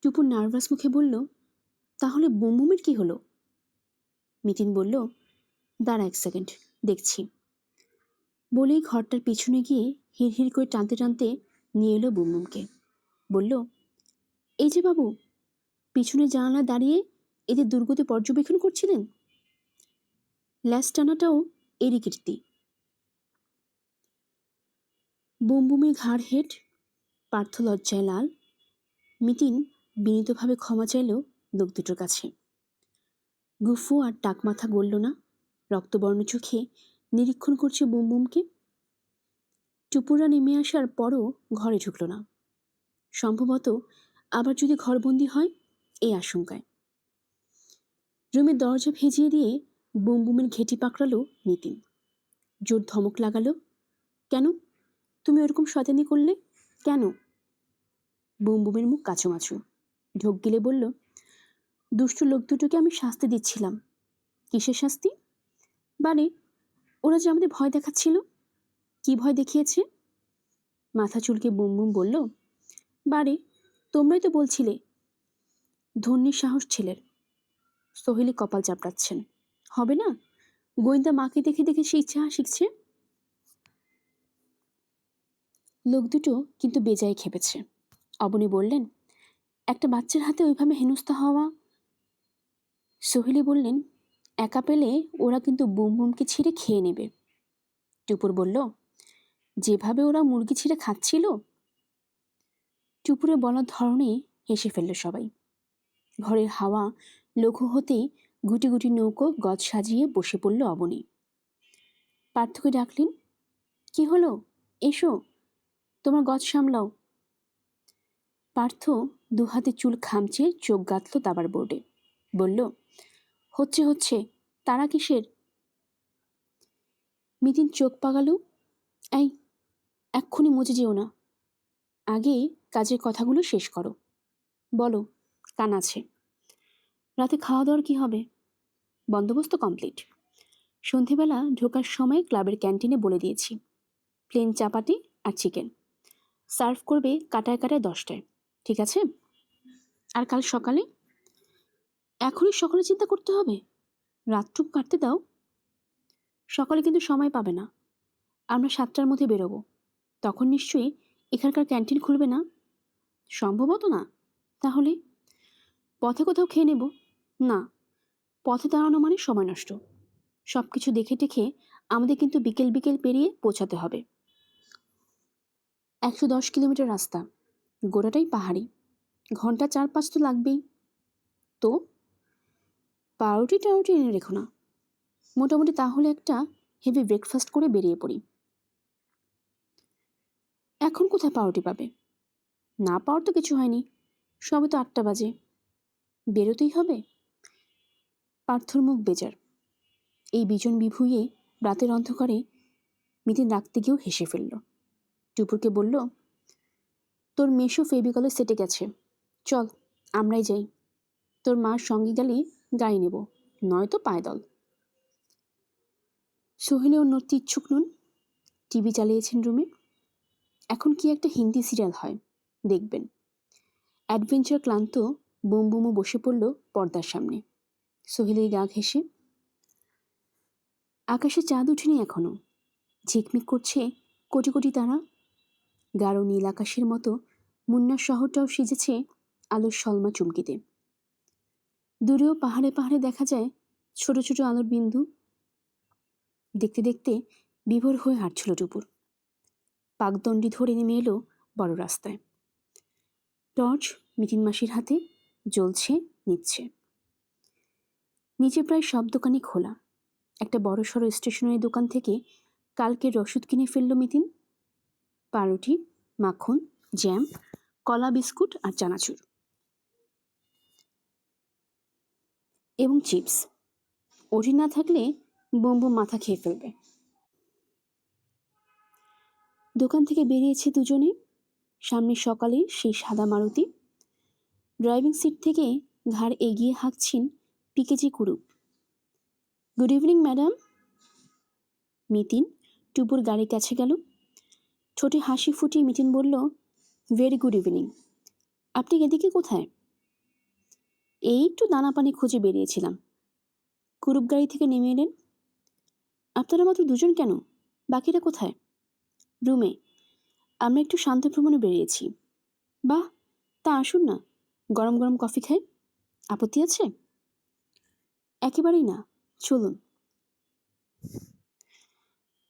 Speaker 1: টুপুর নার্ভাস মুখে বলল, তাহলে বুমবুমের কি হলো? মিতিন বলল, দাঁড়া 1 সেকেন্ড, দেখছি। বলেই ঘরটার পিছনে গিয়ে হিড়হিড় করে টানতে টানতে নিয়ে এলো বুমবুমকে। বলল, এই যে বাবু, পিছনে জানালায় দাঁড়িয়ে এদের দুর্গতি পর্যবেক্ষণ করছিলেন? ল্যাস টানাটাও এরই কীর্তি। বুমবুমের ঘাড় হেট, পার্থ লজ্জায় লাল। মিতিন বিনীতভাবে ক্ষমা চাইল লোক দুটোর কাছে। গুফু আর টাকমাথা গলল না, রক্তবর্ণ চোখে নিরীক্ষণ করছে বুমবুমকে। টুপুরা নেমে আসার পরও ঘরে ঢুকল না, সম্ভবত আবার যদি ঘরবন্দি হয় এই আশঙ্কায়। রুমের দরজা ভেজিয়ে দিয়ে বুমবুমের ঘেঁটি পাকড়ালো নিতিন। জোর ধমক লাগালো, কেন তুমি ওরকম শয়তানি করলে কেন? বুমবুমের মুখ কাচুমাচু, ঢোক গিলে বলল, দুষ্টু লোক দুটোকে আমি শাস্তি দিচ্ছিলাম। কিসের শাস্তি? বারে, ওরা যে আমাদের ভয় দেখাচ্ছিল। কি ভয় দেখিয়েছে? মাথা চুলকে বুমবুম বলল, বারে, তোমরাই তো বলছিলে ধন্যীর সাহস ছেলের। সোহেলি কপাল চাপড়াচ্ছেন, হবে না? গোয়েন্দা মাকে দেখে দেখে সে ইচ্ছা শিখছে। লোক দুটো কিন্তু বেজায় খেপেছে। অবনী বললেন, একটা বাচ্চার হাতে ওইভাবে হেনস্থা হওয়া। সোহেলি বললেন, একা পেলে ওরা কিন্তু বুমবুমকে ছিঁড়ে খেয়ে নেবে। টুপুর বলল, যেভাবে ওরা মুরগি ছিঁড়ে খাচ্ছিল। টুপুরে বলার ধরনে হেসে ফেলল সবাই। ঘরের হাওয়া লঘু হতেই গুটি গুটি নৌকো গজ সাজিয়ে বসে পড়ল অবনী। পার্থকে ডাকলেন, কি হলো, এসো, তোমার গজ সামলাও। পার্থ দুহাতে চুল খামচে চোখ গাঁথল দাবার বোর্ডে, বলল, হচ্ছে, তারা কিসের? মিতিন চোখ পাগাল, এই, এক্ষুনি মজে যেও না, আগে কাজের কথাগুলো শেষ করো। বলো, কান আছে। রাতে খাওয়া দাওয়ার কি হবে? বন্দোবস্ত কমপ্লিট। সন্ধেবেলা ঢোকার সময় ক্লাবের ক্যান্টিনে বলে দিয়েছি, প্লেন চাপাটি আর চিকেন সার্ভ করবে কাটায় কাটায় 10টায়, ঠিক আছে? আর কাল সকালে? এখনই সকালে চিন্তা করতে হবে? রাতটুক কাটতে দাও। সকালে কিন্তু সময় পাবে না, আমরা 7টার মধ্যে বেরোবো। তখন নিশ্চয়ই এখানকার ক্যান্টিন খুলবে না। সম্ভবত না। তাহলে পথে কোথাও খেয়ে নেব? না, পথে দাঁড়ানো মানে সময় নষ্ট। সব কিছু দেখে টেখে আমাদের কিন্তু বিকেল বিকেল পেরিয়ে পৌঁছাতে হবে। 110 কিলোমিটার রাস্তা, গোড়াটাই পাহাড়ি, ঘন্টা 4-5 তো লাগবেই। তো পাউরুটি টাউরুটি এনে রেখো না, মোটামুটি তাহলে একটা হেভি ব্রেকফাস্ট করে বেরিয়ে পড়ি। এখন কোথায় পাউরুটি পাবে? না পাওয়ার তো কিছু হয়নি, সবে তো 8টা বাজে, বেরোতেই হবে। পার্থর মুখ বেজার। এই বিজন বিভুঁইয়ে রাতের অন্ধকারে মিতিন রাখতে গিয়েও হেসে ফেলল। টুপুরকে বলল, তোর মেশো ফেবিকলে সেটে গেছে, চল আমরাই যাই। তোর মার সঙ্গে গেলে গাড়ি নেব, নয়তো পায়দল। সোহেলে ওর নড়তে ইচ্ছুক নন। টিভি চালিয়েছেন রুমে। এখন কি একটা হিন্দি সিরিয়াল হয়, দেখবেন। অ্যাডভেঞ্চার ক্লান্ত বুমবুমু বসে পড়ল পর্দার সামনে। সোহেলের গা ঘেঁষে। আকাশে চাঁদ উঠেনি এখনো, ঝিকমিক করছে কোটি কোটি তারা। গাঢ় নীল আকাশের মতো মুন্নার শহরটাও সেজেছে আলোর সলমা চুমকিতে। দূরেও পাহাড়ে পাহাড়ে দেখা যায় ছোট ছোট আলোর বিন্দু। দেখতে দেখতে বিভোর হয়ে হাঁটছিল টুপুর। পাকদণ্ডি ধরে নেমে এলো বড় রাস্তায়। টর্চ মিতিন মাসির হাতে জ্বলছে, নিচ্ছে। নিচে প্রায় সব দোকানই খোলা। একটা বড় সড়ো স্টেশনারি দোকান থেকে কালকের রসদ কিনে ফেলল মিতিন। পাউরুটি, মাখন, জ্যাম, কলা, বিস্কুট আর চানাচুর এবং চিপস। ওটি না থাকলে বোম্বো মাথা খেয়ে ফেলবে। দোকান থেকে বেরিয়েছে দুজনে। সামনে সকালে সেই সাদা মারুতি। ড্রাইভিং সিট থেকে ঘাড় এগিয়ে হাঁকছেন PKG Kurup. Good evening madam. Mitin Tupur গাড়ির কাছে গেল। ঠোঁটে হাসি ফুটিয়ে মিতিন বলল, ভেরি গুড ইভিনিং। আপনি এদিকে কোথায়? এই একটু দানা পানি খুঁজে বেরিয়েছিলাম। কুরুপ গাড়ি থেকে নেমে এলেন। আপনারা মাত্র দুজন কেন? বাকিরা কোথায়? রুমে। আমরা একটু শান্ত ভ্রমণে বেরিয়েছি। বাহ, তা আসুন না, গরম গরম কফি খাই। আপত্তি আছে? একেবারেই না, চলুন।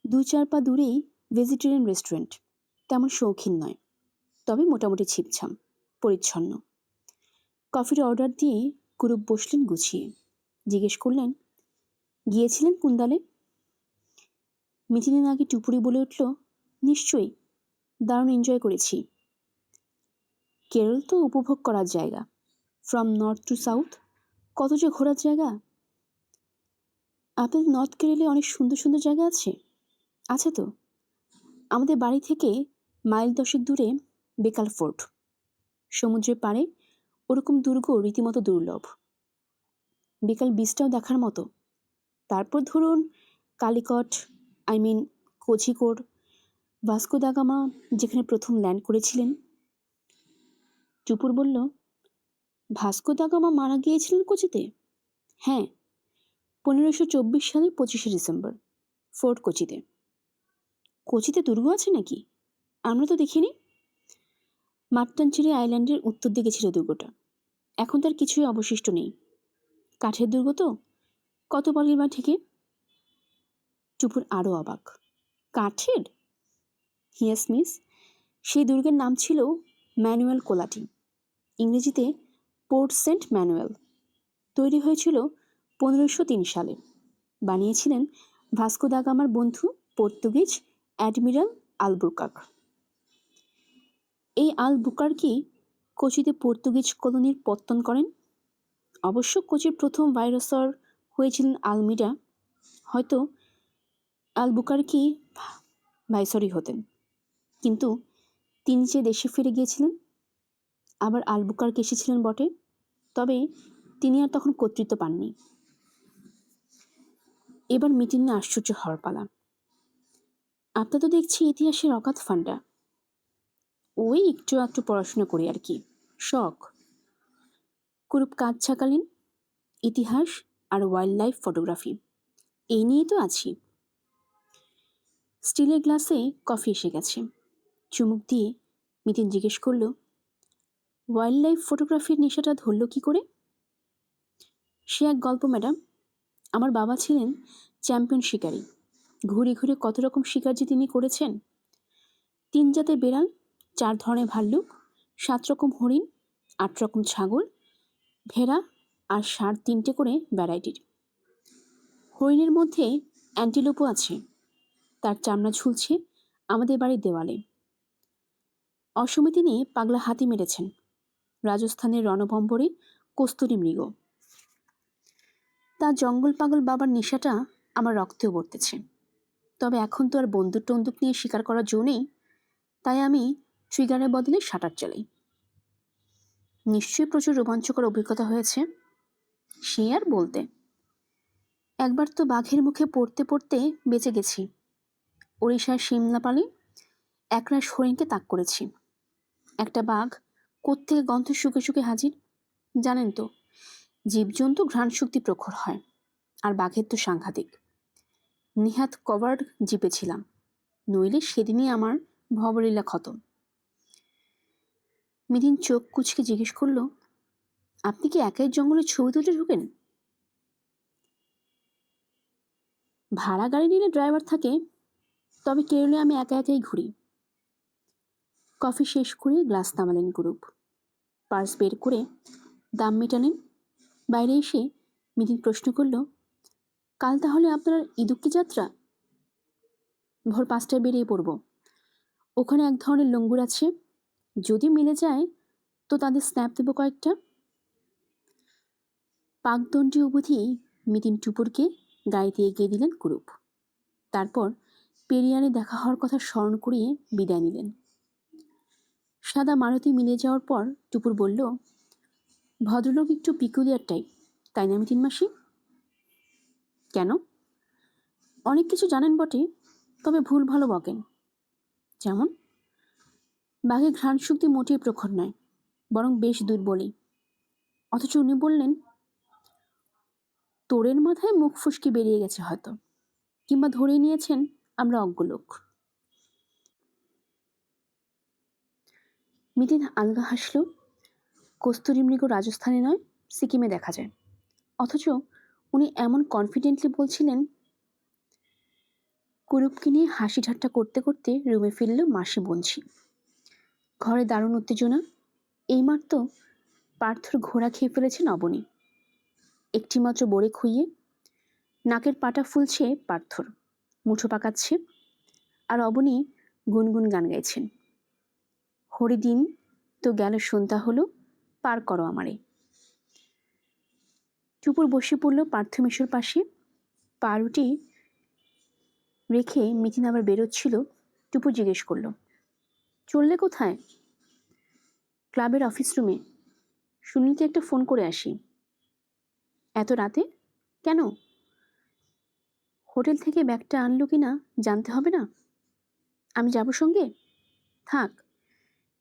Speaker 1: 2-4 পা দূরেই ভেজিটেরিয়ান রেস্টুরেন্ট। তেমন শৌখিন নয়, তবে মোটামুটি ছিপছাম, পরিচ্ছন্ন। কফির অর্ডার দিয়ে কুরুপ বসলেন গুছিয়ে। জিজ্ঞেস করলেন, গিয়েছিলেন কুন্দালে? মিতিনের আগে টুপুরি বলে উঠল, নিশ্চয়ই, দারুণ এনজয় করেছি। কেরল তো উপভোগ করার জায়গা, ফ্রম নর্থ টু সাউথ, কত যে ঘোরার জায়গা। আপনাদের নর্থ কেরলে অনেক সুন্দর সুন্দর জায়গা আছে। আছে তো। আমাদের বাড়ি থেকে মাইল 10 দূরে বেকাল ফোর্ট, সমুদ্রের পাড়ে। ওরকম দুর্গ রীতিমতো দুর্লভ। বিকাল বিচটাও দেখার মতো। তারপর ধরুন Calicut, Kozhikode, Vasco da Gama যেখানে প্রথম ল্যান্ড করেছিলেন। টুপুর বলল, ভাস্কো দা গামা মারা গিয়েছিলেন কোচিতে? হ্যাঁ, 1524 সালের 25শে ডিসেম্বর, ফোর্ট কোচিতে। কোচিতে দুর্গ আছে নাকি? আমরা তো দেখিনি। মাট্টানচেরি আইল্যান্ডের উত্তর দিকে ছিল দুর্গটা। এখন তার কিছুই অবশিষ্ট নেই। কাঠের দুর্গ তো, কত বলের বা থেকে। টুপুর আরও অবাক। কাঠের? ইয়েস মিস, সেই দুর্গের নাম ছিল ম্যানুয়েল কোলাটি, ইংরেজিতে পোর্ট সেন্ট ম্যানুয়েল। তৈরি হয়েছিল 1503 সালে। বানিয়েছিলেন ভাস্কো দা গামার বন্ধু পর্তুগিজ অ্যাডমিরাল আলবুকার্ক। এই আলবুকার্কি কোচিতে পর্তুগিজ কলোনির পত্তন করেন। অবশ্য কোচির প্রথম ভাইরসর হয়েছিলেন আলমিডা। হয়তো আলবুকার্কি ভাইসরই হতেন, কিন্তু তিনি যে দেশে ফিরে গিয়েছিলেন। আবার আলবুকার্ক এসেছিলেন বটে, তবে তিনি আর তখন কর্তৃত্ব পাননি। এবার মিটিনে আশ্চর্য হওয়ার পালা। আপনার তো দেখছি ইতিহাসের অগাধ ফান্ডা। ওই একটু একটু পড়াশোনা করি আর কি, শখ। কুরুপ কাজ ছাকালেন। ইতিহাস আর ওয়াইল্ড লাইফ ফটোগ্রাফি, এই নিয়েই তো আছি। স্টিলের গ্লাসে কফি এসে গেছে। চুমুক দিয়ে মিতিন জিজ্ঞেস করল, ওয়াইল্ড লাইফ ফটোগ্রাফির নেশাটা ধরল কি করে? সে এক গল্প ম্যাডাম। আমার বাবা ছিলেন চ্যাম্পিয়ন শিকারী। ঘুরে ঘুরে কত রকম শিকার যে তিনি করেছেন। 3 জাতের বেড়াল, 4 ধরনের ভাল্লুক, 7 রকম হরিণ, 8 রকম ছাগল, ভেড়া, আর 3.5 করে ভ্যারাইটির। হরিণের মধ্যে অ্যান্টিলোপও আছে, তার চামড়া ঝুলছে আমাদের বাড়ির দেওয়ালে। অসমে তিনি পাগলা হাতি মেরেছেন, রাজস্থানের রণভম্বরে কস্তুরী মৃগ। তার জঙ্গল পাগল বাবার নেশাটা আমার রক্তেও বর্তেছে। তবে এখন তো আর বন্দুক টন্দুক নিয়ে শিকার করার জো নেই, তাই আমি ট্রিগারের বদলে শাটার চালাই। নিশ্চয়ই প্রচুর রোমাঞ্চকর অভিজ্ঞতা হয়েছে। সে আর বলতে, একবার তো বাঘের মুখে পড়তে পড়তে বেঁচে গেছি। ওড়িশার সিমলাপালে একরাশ হরিণকে তাক করেছি। একটা বাঘ কোত্থেকে গন্ধ শুকে শুকে হাজির। জানেন তো, জীবজন্তু ঘ্রাণ শক্তি প্রখর হয়, আর বাঘের তো সাংঘাতিক। নিহাত কভার্ড জিপে ছিলাম, নইলে সেদিনই আমার ভবলীলা খতম। মিদিন চোখ কুচকে জিজ্ঞেস করল, আপনি কি একাই জঙ্গলের ছবি তুলতে ঢুকেন? ভাড়া গাড়ি নিলে ড্রাইভার থাকে, তবে কেরলে আমি একা একাই ঘুরি। কফি শেষ করে গ্লাস নামালেন গ্রুপ। পার্স বের করে দাম মেটালেন। বাইরে এসে মিদিন প্রশ্ন করল, কাল তাহলে আপনার ইদুক্কি যাত্রা? ভোর 5টায় বেরিয়ে পড়ব। ওখানে এক ধরনের লঙ্গুর আছে, যদি মিলে যায় তো তাদের স্ন্যাপ দেবো কয়েকটা। পাকদণ্ডী অবধি মিদিন টুপুরকে গাড়িতে এগিয়ে দিলেন গ্রুপ। তারপর পেরিয়ারে দেখা হওয়ার কথা স্মরণ করিয়ে বিদায় নিলেন। সাদা মারুতি মিলে যাওয়ার পর টুপুর বলল, ভদ্রলোক একটু পিকুলিয়ার টাইপ, তাই না মিতিন মাসি? কেন? অনেক কিছু জানেন বটে, তবে ভুল ভালো বকেন। যেমন? বাঘের ঘ্রাণ শক্তি মোটেই প্রখর নয়, বরং বেশ দুর্বলই। অথচ উনি বললেন, তোরের মাথায় মুখ ফুসকি বেরিয়ে গেছে হয়তো, কিংবা ধরে নিয়েছেন আমরা অজ্ঞ লোক। মিতিন আলগা হাসল। কস্তুরী মৃগ রাজস্থানে নয়, সিকিমে দেখা যায়। অথচ উনি এমন কনফিডেন্টলি বলছিলেন। কুরুপকে নিয়ে হাসি ঠাট্টা করতে করতে রুমে ফিরল মাসি বঞ্চি। ঘরে দারুণ উত্তেজনা। এইমাত্র পার্থর ঘোড়া খেয়ে ফেলেছে নবনী। একটিমাত্র বড়ে খুইয়ে নাকের পাটা ফুলছে পার্থর, মুঠো পাকাচ্ছে, আর অবনী গুনগুন গান গাইছেন। হরিদিন তো গেল সন্ধ্যা হলো, পার করো আমারে। টুপুর বসে পড়ল পার্থমেশর পাশে। পাউরুটি রেখে মিতিন আবার বেরোচ্ছিল। টুপুর জিজ্ঞেস করল, চললে কোথায়? ক্লাবের অফিস রুমে। সুনীলকে একটা ফোন করে আসি। এত রাতে কেন? হোটেল থেকে ব্যাগটা আনলো কি না জানতে হবে না? আমি যাব সঙ্গে? থাক,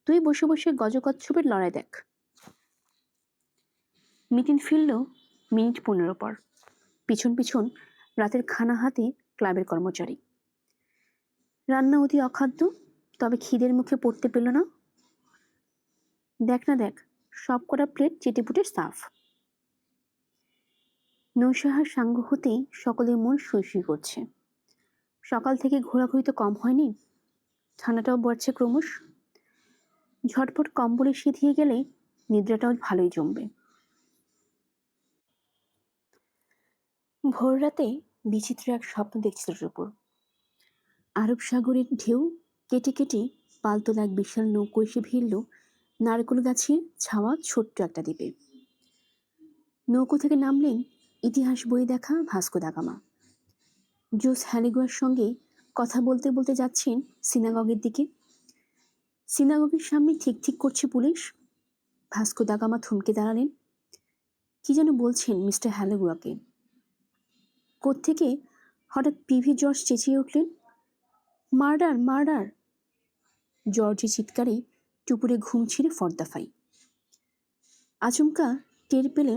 Speaker 1: তুই বসে বসে গজকচ্ছপের লড়াই দেখ। মিতিন ফিরল মিনিট 15 পর। পিছন পিছন রাতের খানা হাতে ক্লাবের কর্মচারী। রান্না অতি অখাদ্য, তবে খিদের মুখে পড়তে পেল না। দেখ না দেখ, সব কটা প্লেট চেটেপুটে সাফ। নৌসাহার সাঙ্গ হতেই সকলের মন সুই সুই করছে। সকাল থেকে ঘোরাঘুরি তো কম হয়নি, ঠান্ডাটাও বাড়ছে ক্রমশ। ঝটপট কম্বলে সিঁধিয়ে গেলে নিদ্রাটাও ভালোই জমবে। ভোর রাতে বিচিত্র এক স্বপ্ন দেখছিল টুপুর। আরব সাগরের ঢেউ কেটে কেটে পালতোলা এক বিশাল নৌকো এসে ভিড়ল নারকেল গাছের ছাওয়া ছোট্ট একটা দ্বীপে। নৌকো থেকে নামলেন ইতিহাস বই দেখা ভাস্কো দা গামা। জোস হ্যালিগুয়ার সঙ্গে কথা বলতে বলতে যাচ্ছেন সিনাগগের দিকে। সিনাগগের সামনে ঠিক ঠিক করছে পুলিশ। ভাস্কো দা গামা থমকে দাঁড়ালেন। কি যেন বলছেন মিস্টার হ্যালিগুয়াকে। কোত্থেকে হঠাৎ পিভি জর্জ চেঁচিয়ে উঠলেন, মার্ডার মার্ডার! জর্জের চিৎকারে টুপুরে ঘুম ছিঁড়ে ফর্দাফাই। আচমকা টের পেলে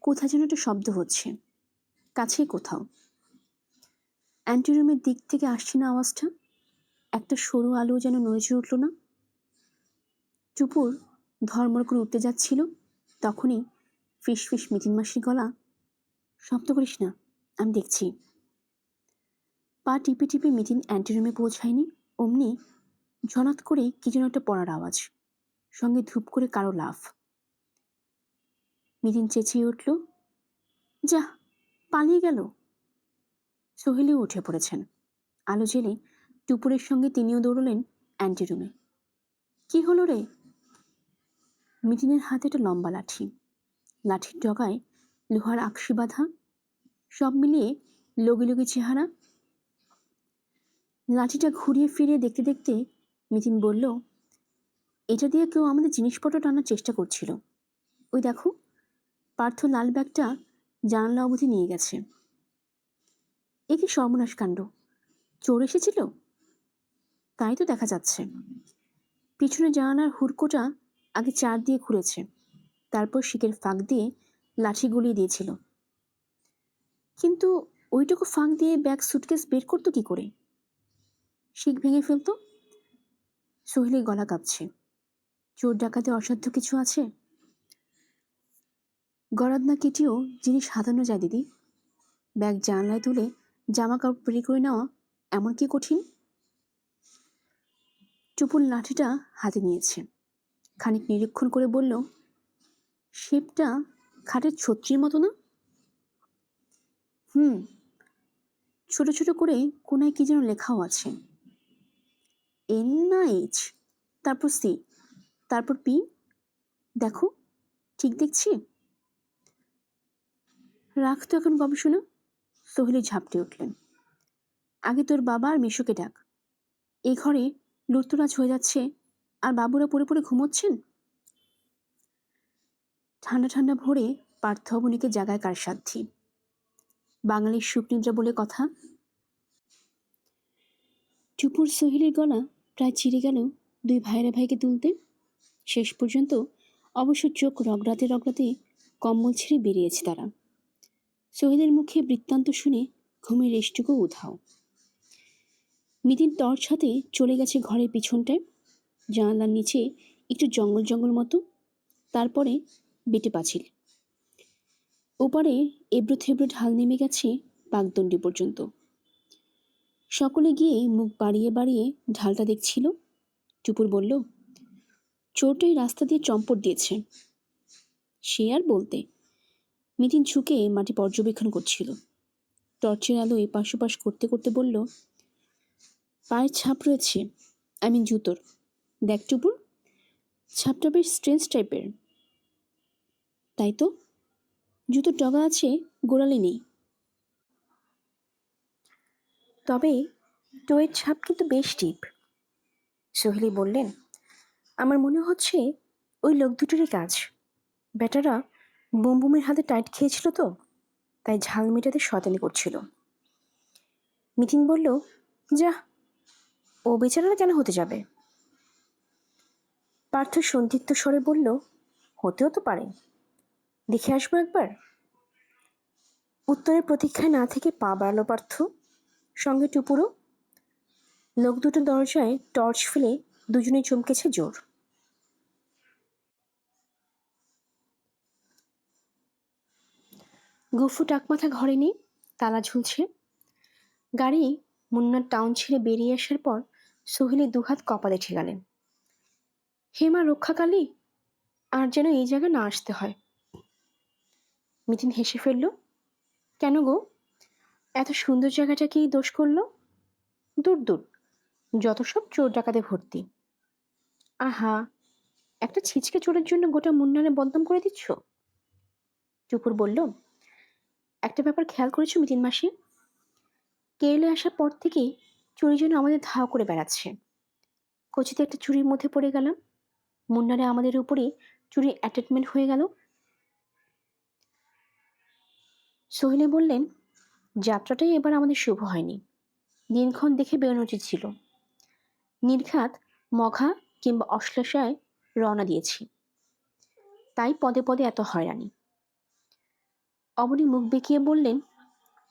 Speaker 1: কোথা যেন একটা শব্দ হচ্ছে, কাছেই কোথাও। অ্যান্টিরুমের দিক থেকে আসছে না আওয়াজটা? একটা সরু আলো যেন নড়েচড়ে উঠল না। টুপুর ধর্মর করে উঠতে যাচ্ছিল, তখনই ফিস ফিস মিতিন মাসির গলা, শব্দ করিস না, আমি দেখছি। পা টিপে টিপে মিতিন অ্যান্টিরুমে পৌঁছায়নি, অমনি ঝনাত করে কি যেন একটা পড়ার আওয়াজ, সঙ্গে ধূপ করে কারো লাফ। মিতিন চেঁচিয়ে উঠল, যা, পালিয়ে গেল। সোহেলিও উঠে পড়েছেন। আলো জেলে টুপুরের সঙ্গে তিনিও দৌড়লেন অ্যান্টিরুমে। কি হলো রে? মিটিনের হাতে একটা লম্বা লাঠি, লাঠির ডগায় লোহার আকশি বাঁধা, সব মিলিয়ে লগি লগি চেহারা। লাঠিটা ঘুরিয়ে ফিরিয়ে দেখতে দেখতে মিটিন বলল, এটা দিয়ে কেউ আমাদের জিনিসপত্র টানার চেষ্টা করছিল। ওই দেখো, পার্থ লাল ব্যাগটা জানালা অবধি নিয়ে গেছে। এ কি সর্বনাশ কাণ্ড! চোর এসেছিল? তাই তো দেখা যাচ্ছে। পিছনে জানালার হুড়কোটা আগে চার দিয়ে খুলেছে, তারপর শিকের ফাঁক দিয়ে লাঠি গলিয়ে দিয়েছিল। কিন্তু ওইটুকু ফাঁক দিয়ে ব্যাগ সুটকেস বের করতো কি করে? শিক ভেঙে ফেলতো। সোহেলির গলা কাঁপছে। চোর ডাকাতে অসাধ্য কিছু আছে? গরাদ না কেটেও জিনিস হাতানো যায় দিদি। ব্যাগ জানলায় তুলে জামা কাপড় বের করে নেওয়া এমন কি কঠিন? টুপুর লাঠিটা হাতে নিয়েছে, খানিক নিরীক্ষণ করে বলল, শেপটা খাটের ছত্রির মতো না? হুম, ছোট ছোট করে কোনায় কি যেন লেখাও আছে। NH, তারপর C, তারপর P। দেখো, ঠিক দেখছি? রাখতো এখন গবেষণা। সোহেলি ঝাপটে উঠলেন। আগে তোর বাবা আর মিশুকে ডাক। এই ঘরে লুটতরাজ হয়ে যাচ্ছে আর বাবুরা পড়ে পড়ে ঘুমোচ্ছেন। ঠান্ডা ঠান্ডা ভোরে পার্থ অবনীকে জাগায় কার সাধ্যি? বাঙালির সুখনিদ্রা বলে কথা। টুপুর সোহেলির গলা প্রায় চিরে গেল দুই ভাইরা ভাইকে তুলতে। শেষ পর্যন্ত অবশ্য চোখ রগড়াতে রগড়াতে কম্বল ছেড়ে বেরিয়েছে তারা। সোহেলের মুখে বৃত্তান্ত শুনে ঘুমের রেশটুকু উধাও। মিতিন টর্চ হাতে চলে গেছে ঘরের পিছনটায়। জানালার নিচে একটু জঙ্গল জঙ্গল মতো, তারপরে বেটে পাঁচিল। ওপারে এবড়ো থেবড়ো ঢাল নেমে গেছে পাকদণ্ডি পর্যন্ত। সকলে গিয়ে মুখ বাড়িয়ে বাড়িয়ে ঢালটা দেখছিল। টুপুর বলল, চোরটাই রাস্তা দিয়ে চম্পট দিয়েছে। সে আর বলতে। মিতিন ঝুঁকে মাটি পর্যবেক্ষণ করছিল। টর্চের আলো এপাশ ওপাশ করতে করতে বলল, পায়ের ছাপ রয়েছে, জুতোর। দেখ টুপুর, ছাপটা বেশ স্ট্রেঞ্জ টাইপের। তাই তো, জুতোর ডগা আছে, গোড়ালি নেই। তবে টোয়ের ছাপ কিন্তু বেশ ডিপ। সোহেলি বললেন, আমার মনে হচ্ছে ওই লোক দুটোরই কাজ। বেটারা বোমবুমের হাতে টাইট খেয়েছিল তো, তাই ঝাল মেটাতে শয়তানি করছিল। মিটিন বলল, যা, ও বেচারা কেন হতে যাবে? পার্থ সন্দিগ্ধ স্বরে বলল, হতেও তো পারে, দেখে আসবো একবার। উত্তরের প্রতীক্ষায় না থেকে পা বাড়ালো পার্থ, সঙ্গে টুপুরও। লোক দুটো দরজায় টর্চ ফেলে দুজনে চমকেছে জোর। গুফু টাকমাথা ঘরে নেই, তালা ঝুলছে। গাড়ি মুন্নার টাউন ছেড়ে বেরিয়ে আসার পর সোহেলি দুহাত কপালে ঠেকালেন। হেমা রক্ষাকালী, আর যেন এই জায়গা না আসতে হয়। মিটিন হেসে ফেলল, কেন গো, এত সুন্দর জায়গাটা কি দোষ করলো? দূর দূর, যত সব চোর ডাকাতে ভর্তি। আহা, একটা ছিচকে চোরের জন্য গোটা মুন্নারে বদনাম করে দিচ্ছ। টুকুর বলল, একটা ব্যাপার খেয়াল করেছো মিটিন মাসি? কেরলে আসার পর থেকে চুরি যেন আমাদের ধাওয়া করে বেড়াচ্ছে। কোচিতে একটা চুরির মধ্যে পড়ে গেলাম, মুন্নারে আমাদের উপরে চুরি অ্যাটাচমেন্ট হয়ে গেল। সোহেলি বললেন, যাত্রাটাই এবার আমাদের শুভ হয়নি। দিনক্ষণ দেখে বেরোনো উচিত ছিল। নির্ঘাত মঘা কিংবা অশ্লেষায় রওনা দিয়েছি, তাই পদে পদে এত হয়রানি। অবনী মুখ বেঁকিয়ে বললেন,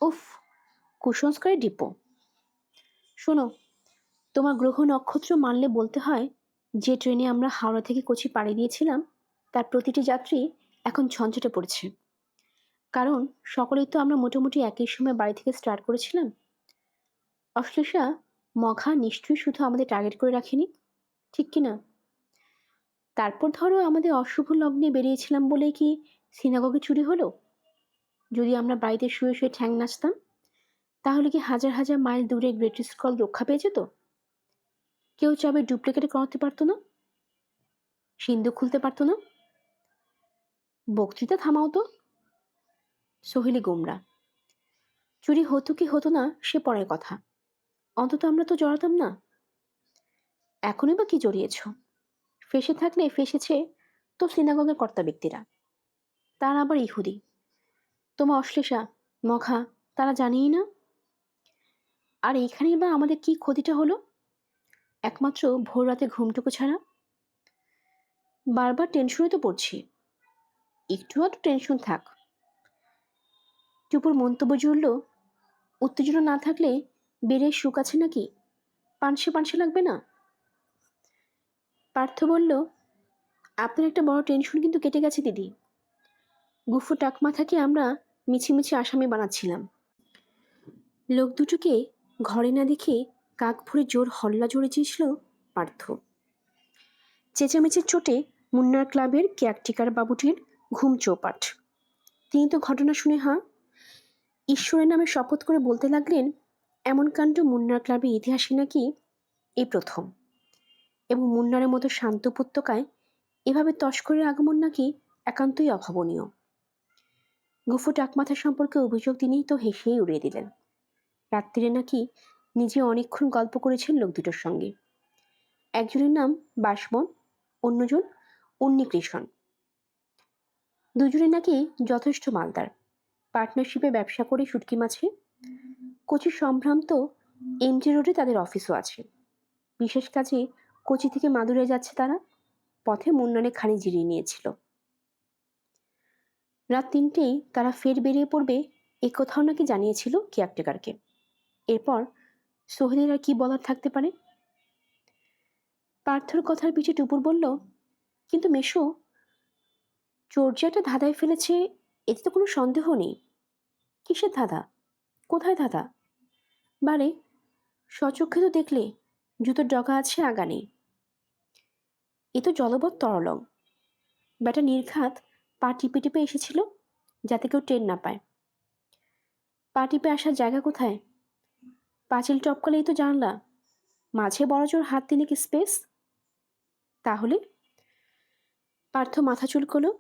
Speaker 1: উফ, কুসংস্কারে ডিপো। শোনো, তোমার গ্রহ নক্ষত্র মানলে বলতে হয়, যে ট্রেনে আমরা হাওড়া থেকে কোচি পাড়ি দিয়েছিলাম তার প্রতিটি যাত্রী এখন ঝঞ্ঝটে পড়েছে। কারণ সকলেই তো আমরা মোটামুটি একই সময় বাড়ি থেকে স্টার্ট করেছিলাম। অশ্লেষা মঘা নিশ্চয়ই শুধু আমাদের টার্গেট করে রাখেনি, ঠিক কিনা? তারপর ধরো আমাদের অশুভ লগ্নে বেরিয়েছিলাম বলে কি সিনাগগে চুরি হলো? যদি আমরা বাড়িতে শুয়ে শুয়ে ঠ্যাং নাচতাম, তাহলে কি হাজার হাজার মাইল দূরে গ্রেট স্কল রক্ষা পেয়ে যেত? কেউ চাবে ডুপ্লিকেটে করাতে পারতো না? সিন্ধুক খুলতে পারতো না? বক্তৃতা থামাও তো। সোহেলি গোমরা। চুরি হতো কি হতো না সে পরের কথা, অন্তত আমরা তো জড়াতাম না। এখনই বা কি জড়িয়েছ? ফেসে থাকলে ফেসেছে তো সিনাগগের কর্তা ব্যক্তিরা, তারা আবার ইহুদি। তোমার অশ্লেষা, মখা, তারা জানেই না। আর এইখানেই বা আমাদের কি ক্ষতিটা হলো? একমাত্র ভোর রাতে ঘুমটুকু ছাড়া। বারবার টেনশনে তো পড়ছি। একটু আধটু টেনশন থাক। টুপুর মন্তব্য জুড়ল, উত্তেজনা না থাকলে বেড়ে সুখ আছে নাকি? পানসে পানসে লাগবে না? পার্থ বলল, আপনার একটা বড় টেনশন কিন্তু কেটে গেছে দিদি। গুফু টাকমাথাকে আমরা মিছিমিছি আসামি বানাচ্ছিলাম। লোক দুটোকে ঘরে না দেখে কাক ভরে জোর হল্লা জোরে চেয়েছিল পার্থ। চেঁচামেচির চোটে মুন্নার ক্লাবের কেয়ারটেকার বাবুটির ঘুম চৌপাট। তিনি তো ঘটনা শুনে ঈশ্বরের নামে শপথ করে বলতে লাগলেন, এমন কাণ্ড মুন্নার ক্লাবের ইতিহাসে নাকি এই প্রথম, এবং মুন্নারের মতো শান্ত উপত্যকায় এভাবে তস্করের আগমন নাকি একান্তই অভাবনীয়। গুফু টাকমাথা সম্পর্কে অভিযোগ তিনি তো হেসেই উড়িয়ে দিলেন। রাত্রিরে নাকি নিজে অনেকক্ষণ গল্প করেছেন লোক দুটোর সঙ্গে। একজনের নাম বাসবন, অন্যজন উন্নিকৃষ্ণ। দুজনে নাকি যথেষ্ট মালদার, পার্টনারশিপে ব্যবসা করে শুটকি মাছে। কোচি সম্ভ্রান্ত এমজি রোডে তাদের অফিসও আছে। বিশেষ কাজে কোচি থেকে মাদুরে যাচ্ছে তারা। পথে মুন্নানে খানি জিরিয়ে নিয়েছিল। রাত 3টেই তারা ফের বেরিয়ে পড়বে এ কোথাও নাকি জানিয়েছিল কেয়ারটেকারকে। এরপর সোহেলের আর কি বলার থাকতে পারে? পার্থর কথার পিছে টুপুর বলল, কিন্তু মেশো, চোর যে একটা ধাঁধায় ফেলেছে এতে তো কোনো সন্দেহ নেই। কিসের ধাঁধা? কোথায় ধাঁধা? বারে, স্বচক্ষে তো দেখলে জুতোর ডগা আছে, আগা নেই। এ তো জলবৎ তরলং। ব্যাটা নির্ঘাত পা টিপে টিপে এসেছিল যাতে কেউ টের না পায়। পা টিপে আসার জায়গা কোথায়? পাঁচিল টপকালেই তো জানলা, মাঝে বড়জোর হাত দিলে কি স্পেস? তাহলে? পার্থ মাথা চুলকোলো।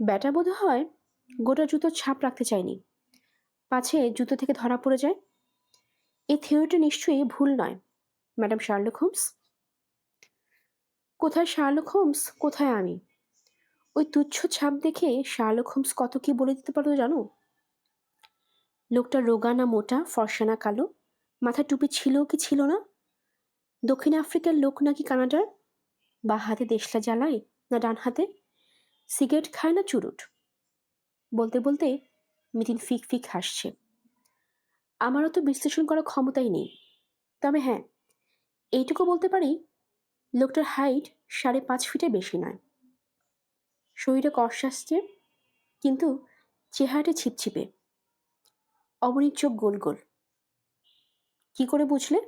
Speaker 1: ব্যাটা বোধ হয় গোটা জুতোর ছাপ রাখতে চায়নি, পাছে জুতো থেকে ধরা পড়ে যায়। এই থিওরিটা নিশ্চয়ই ভুল নয়, ম্যাডাম শার্লক হোমস। কোথায় শার্লক হোমস, কোথায় আমি? ওই তুচ্ছ ছাপ দেখে শার্লক হোমস কত কি বলে দিতে পারো জানো? লোকটা রোগা না মোটা, ফর্সা না কালো, মাথা টুপি ছিল কি ছিল না? দক্ষিণ আফ্রিকার লোক নাকি কানাডার? বা হাতে দেশলা জ্বালায় না ডান হাতে? সিগারেট খায় না চুরুট? বলতে বলতে মিতিন ফিক ফিক হাসছে। আমারও তো বিশ্লেষণ করার ক্ষমতাই নেই, তবে হ্যাঁ, এইটুকু বলতে পারি, লোকটার হাইট 5.5 ফিটের বেশি নয়। শরীরে কষ আসছে, কিন্তু চেহারাটা ছিপছিপে। অবনীর চোখ গোল গোল। কি করে বুঝলে?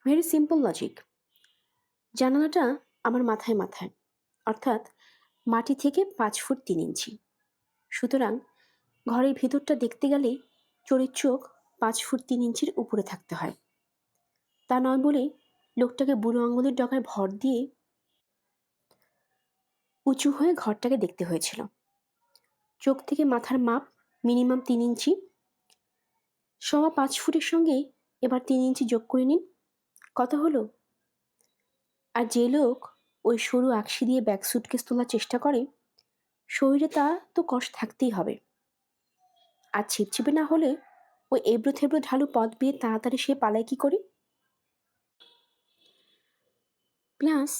Speaker 1: Very simple logic. জানালাটা আমার মাথায় মাথায়, অর্থাৎ মাটি থেকে 5 ফুট 3 ইঞ্চি। সুতরাং ঘরের ভেতরটা দেখতে গেলে চোরের চোখ 5 ফুট 3 ইঞ্চির উপরে থাকতে হয়। তা নয় বলে লোকটাকে বুড়ো আঙুলের ডগায় ভর দিয়ে উঁচু হয়ে ঘরটাকে দেখতে হয়েছিল। চোখ থেকে মাথার মাপ মিনিমাম 3 ইঞ্চি। 5.25 ফুটের সঙ্গে এবার 3 ইঞ্চি যোগ করে নিন, কত হলো? আর যে লোক ওই সরু আকশি দিয়ে ব্যাগ সুটকেস তোলার চেষ্টা করে, শরীরে তা তো কষ্ট থাকতেই হবে। আর ছিপছিপে না হলে ওই এবড়ো থেবড়ো ঢালু পথ বেয়ে তাড়াতাড়ি সে পালায় কি করে? প্লাস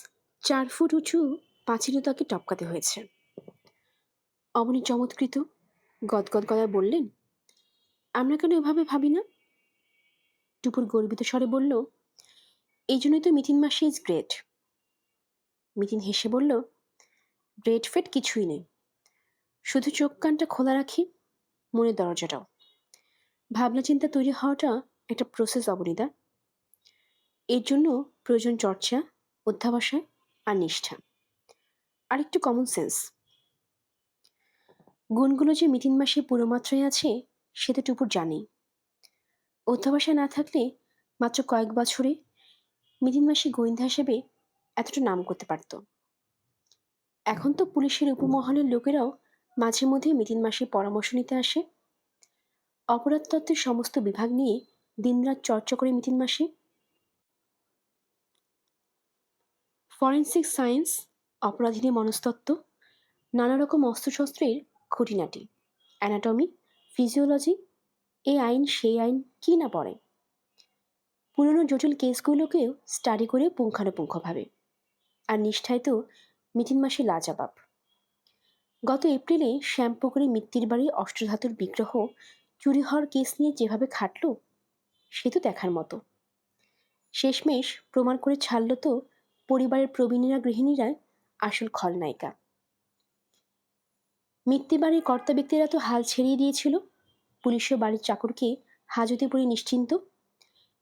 Speaker 1: 4 ফুট উঁচু পাঁচিলও তাকে টপকাতে হয়েছে। অবনী চমৎকৃত গদগদ গলায় বললেন, আমরা কেন এভাবে ভাবি না? টুপুর গর্বিত স্বরে বলল, এই জন্যই তো মিথিন মাসি ইজ গ্রেট। মিথিন হেসে বলল, গ্রেট ফেট কিছুই নেই, শুধু চোখ কানটা খোলা রাখি, মনের দরজাটাও। ভাবনা চিন্তা তৈরি হওয়াটা একটা প্রসেস অবনীদা। এর জন্য প্রয়োজন চর্চা, অধ্যাবসায় আর নিষ্ঠা, আর একটু কমন সেন্স। গুণগুলো যে মিটিন মাসে পুরো মাত্রায় আছে সে তো টুপুর জানেই। অধ্যাবসায় না থাকলে মাত্র কয়েক বছরে মিটিন মাসে গোয়েন্দা হিসেবে এতটা নাম করতে পারত। এখন তো পুলিশের উপমহলের লোকেরাও মাঝে মধ্যে মিটিন মাসে পরামর্শ নিতে আসে। অপরাধ তত্ত্বের সমস্ত বিভাগ নিয়ে দিনরাত চর্চা করে মিটিন মাসে। ফরেন্সিক সায়েন্স, অপরাধীদের মনস্তত্ত্ব, নানা রকম অস্ত্রশস্ত্রের খুঁটিনাটি, অ্যানাটমি, ফিজিওলজি, এই আইন সেই আইন কি না পড়ে। পুরনো জটিল কেসগুলোকেও স্টাডি করে পুঙ্খানুপুঙ্খভাবে। আর নিষ্ঠায় তো মিটিন মাসে লাজবাব। গত এপ্রিলে শ্যামপুকুরে মিত্তির বাড়ির অষ্টধাতুর বিগ্রহ চুরি হওয়ার কেস নিয়ে যেভাবে খাটল সে তো দেখার মতো। শেষমেশ প্রমাণ করে ছাড়ল তো পরিবারের প্রবীণেরা গৃহিণীরা আসল খলনায়িকা। মিত্তি বাড়ির কর্তা ব্যক্তিরা তো হাল ছেড়িয়ে দিয়েছিল, পুলিশও বাড়ির চাকরকে হাজতে পড়ে নিশ্চিন্ত।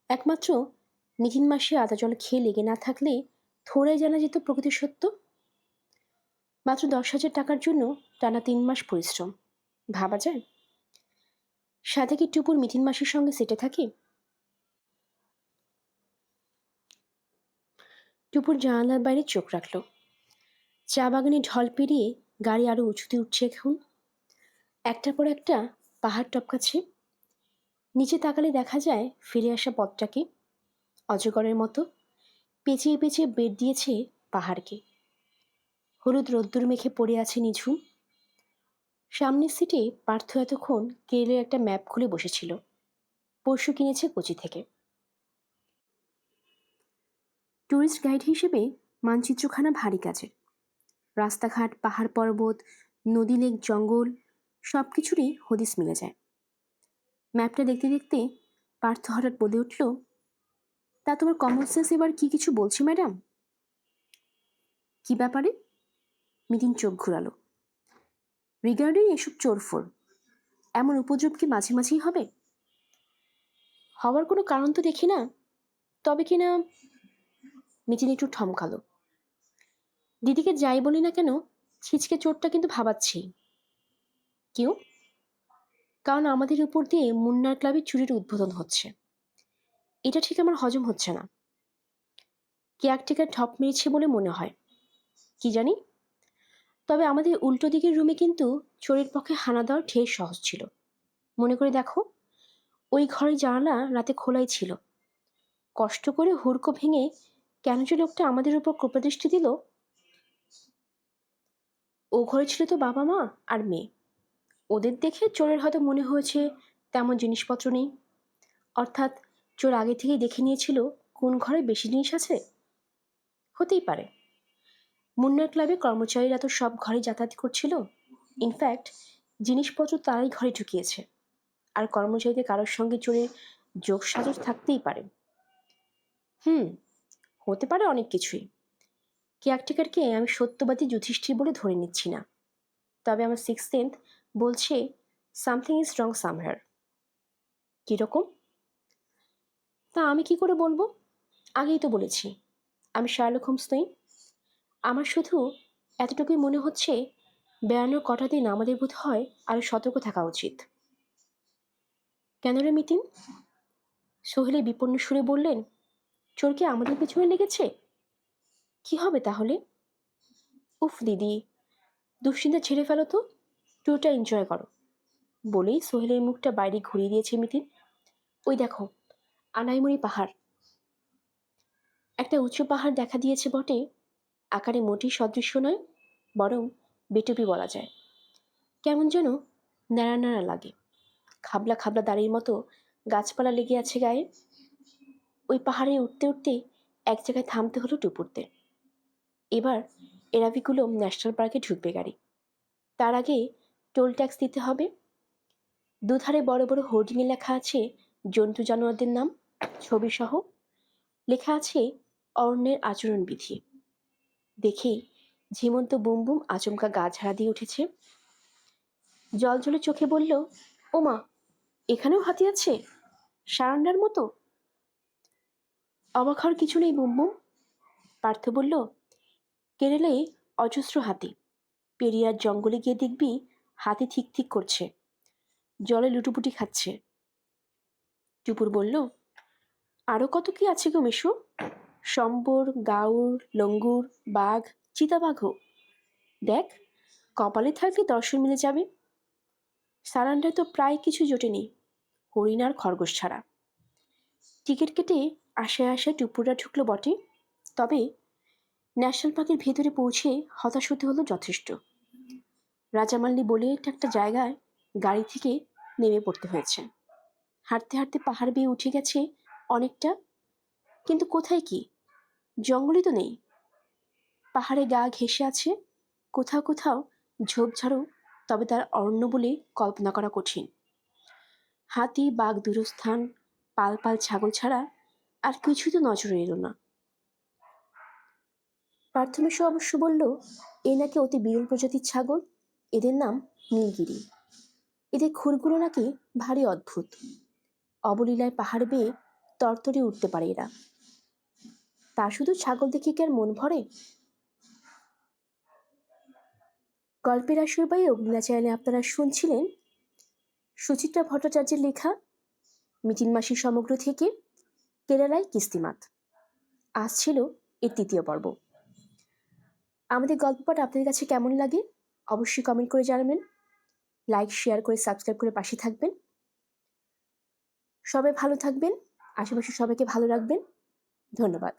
Speaker 1: একমাত্র মিটিন মাসে আদা জল খেয়ে লেগে না থাকলে থোড়াই জানা যেত প্রকৃতির সত্য। মাত্র 10,000 টাকার জন্য টানা 3 মাস পরিশ্রম, ভাবা যায়? সাথে কি টুপুর মিটিন মাসির সঙ্গে সেটে থাকে? টুপুর জানালার বাইরে চোখ রাখল। চা বাগানে ঢল পেরিয়ে গাড়ি আরো উঁচুতে উঠছে এখন। একটার পর একটা পাহাড় টপকাচ্ছে। নিচে তাকালে দেখা যায় ফিরে আসা পথটাকে, অজগরের মতো পেঁচিয়ে পেঁচিয়ে বের দিয়েছে পাহাড়কে। হলুদ রোদ্দুর মেখে পড়ে আছে নিঝুম। সামনের সিটে পার্থ এতক্ষণ কেরলের একটা ম্যাপ খুলে বসেছিল, পরশু কিনেছে কোচি থেকে। ট্যুরিস্ট গাইড হিসেবে মানচিত্রখানা ভারী কাজের। রাস্তাঘাট, পাহাড় পর্বত, নদী, লেক, জঙ্গল সব কিছুরই হদিস মিলে যায়। ম্যাপটা দেখতে দেখতে পার্থ হঠাৎ বলে উঠল, তা তোমার কমন সেন্স এবার কি কিছু বলছি ম্যাডাম? কি ব্যাপারে? মিটিন চোখ ঘুরালো। রিগার্ডিং এসব চোরফোর, এমন উপদ্রব কি মাঝে মাঝেই হবে? হওয়ার কোনো কারণ তো দেখি না, তবে কিনা। মিটিন একটু থমকালো। দিদিকে যাই বলি না কেন, ছিচকে চোরটা কিন্তু ভাবাচ্ছি। কেউ? কারণ আমাদের উপর দিয়ে মুন্নার ক্লাবে চুরির উদ্বোধন হচ্ছে। এটা ঠিক আমার হজম হচ্ছে না। কেয়ারটেকার ঠপ মেরেছে বলে মনে হয়, কি জানি। তবে আমাদের উল্টো দিকের রুমে কিন্তু চোরের পক্ষে হানা দেওয়া ঢের সহজ ছিল। মনে করে দেখো, ওই ঘরের জানালা রাতে খোলাই ছিল। কষ্ট করে হুড়কো ভেঙে কেন যে লোকটা আমাদের উপর কোপদৃষ্টি দিল। ও ঘরে ছিল তো বাবা মা আর মেয়ে। ওদের দেখে চোরের হয়তো মনে হয়েছে তেমন জিনিসপত্র নেই। অর্থাৎ চোর আগে থেকেই দেখে নিয়েছিল কোন ঘরে বেশি জিনিস আছে। হতেই পারে। মুন্নার ক্লাবে কর্মচারীরা তো সব ঘরে যাতায়াত করছিল। ইনফ্যাক্ট জিনিসপত্র তারাই ঘরে ঢুকিয়েছে। আর কর্মচারীদের কারোর সঙ্গে চোরের যোগ সাজস থাকতেই পারে। হতে পারে অনেক কিছুই। কেয়ারটেকারকে আমি সত্যবাদী যুধিষ্ঠির বলে ধরে নিচ্ছি না, তবে আমার সিক্স সেন্থ বলছে সামথিং ইজ রং সামহার। কিরকম? তা আমি কি করে বলবো? আগেই তো বলেছি আমি শার্লক হোমস নই। আমার শুধু এতটুকুই মনে হচ্ছে, বেড়ানোর কটা দিন আমাদের বোধ হয় আরো সতর্ক থাকা উচিত। কেন রে মিতিন? সোহেলে বিপন্ন সুরে বললেন, চোর কি আমাদের পেছনে লেগেছে? কি হবে তাহলে? উফ দিদি, দুশ্চিন্তা ছেড়ে ফেলো তো, ট্যুরটা এনজয় করো। বলেই সোহেলের মুখটা বাইরে ঘুরিয়ে দিয়েছে মিতিন। ওই দেখো, আনাইমুড়ি পাহাড়। একটা উঁচু পাহাড় দেখা দিয়েছে বটে, আকারে মোটেই সদৃশ্য নয়, বরং বেটুপি বলা যায়। কেমন যেন ন্যাড়া ন্যাড়া লাগে, খাবলা খাবলা দাড়ির মতো গাছপালা লেগে আছে গায়ে। ওই পাহাড়ে উঠতে উঠতে এক জায়গায় থামতে হলো টুপুরদের। এবার এরাভিকুলো ন্যাশনাল পার্কে ঢুকবে গাড়ি। তার আগে টোল ট্যাক্স দিতে হবে। দুধারে বড় বড় হোর্ডিংয়ে লেখা আছে জন্তু জানোয়ারদের নাম, ছবি সহ। লেখা আছে অরণ্যের আচরণবিধি। দেখেই ঝিমন্ত বুম বুম আচমকা গা ঝাড়া দিয়ে উঠেছে। জল জলে চোখে বলল, ওমা, এখানেও হাতি আছে, সারান্ডার মতো। অবাক হওয়ার কিছু নেই বুম বুম, পার্থ বলল। কেরালায় অজস্র হাতি, পেরিয়ার জঙ্গলে গিয়ে দেখবি হাতে ঠিক ঠিক করছে, জলে লুটুপুটি খাচ্ছে। টুপুর বলল, আরো কত কি আছে গো মেশো, সম্বর, গাউর, লঙ্গুর, বাঘ, চিতাবাঘও। দেখ, কপালে থাকলে দর্শন মিলে যাবে। সারান্ডায় তো প্রায় কিছু জোটেনি, হরিণ আর খরগোশ ছাড়া। টিকিট কেটে আশায় আশায় টুপুররা ঢুকলো বটে, তবে ন্যাশনাল পার্কের ভেতরে পৌঁছে হতাশ হতে হলো যথেষ্ট। রাজামাল্লি বলে একটা জায়গায় গাড়ি থেকে নেমে পড়তে হয়েছে। হাঁটতে হাঁটতে পাহাড় বেয়ে উঠে গেছে অনেকটা, কিন্তু কোথায় কি, জঙ্গলই তো নেই। পাহাড়ে গা ঘেঁষে আছে, কোথাও কোথাও ঝোপঝাড়ও, তবে তার অরণ্য বলে কল্পনা করা কঠিন। হাতি, বাঘ দূরস্থান, পাল পাল ছাগল ছাড়া আর কিছুই তো নজরে এলো না। পার্থমেশু অবশ্য বলল, এ নাকি অতি বিরল প্রজাতির ছাগল, এদের নাম নীলগিরি। এদের খুরগুলো নাকি ভারী অদ্ভুত, অবলীলায় পাহাড় বেয়ে তরতরে উঠতে পারে এরা। তা শুধু ছাগল দেখে কি আর মন ভরে? গল্পের আসর বাই অগ্নিলা চ্যানেলে আপনারা শুনছিলেন সুচিত্রা ভট্টাচার্যের লেখা মিটিন মাসির সমগ্র থেকে কেরালায় কিস্তিমাত। আজ ছিল এর ৩য় পর্ব। আমাদের গল্পপাঠ আপনাদের কাছে কেমন লাগে অবশ্যই কমেন্ট করে জানাবেন। লাইক, শেয়ার করে সাবস্ক্রাইব করে পাশে থাকবেন। সবাই ভালো থাকবেন, আশেপাশে সবাইকে ভালো রাখবেন। ধন্যবাদ।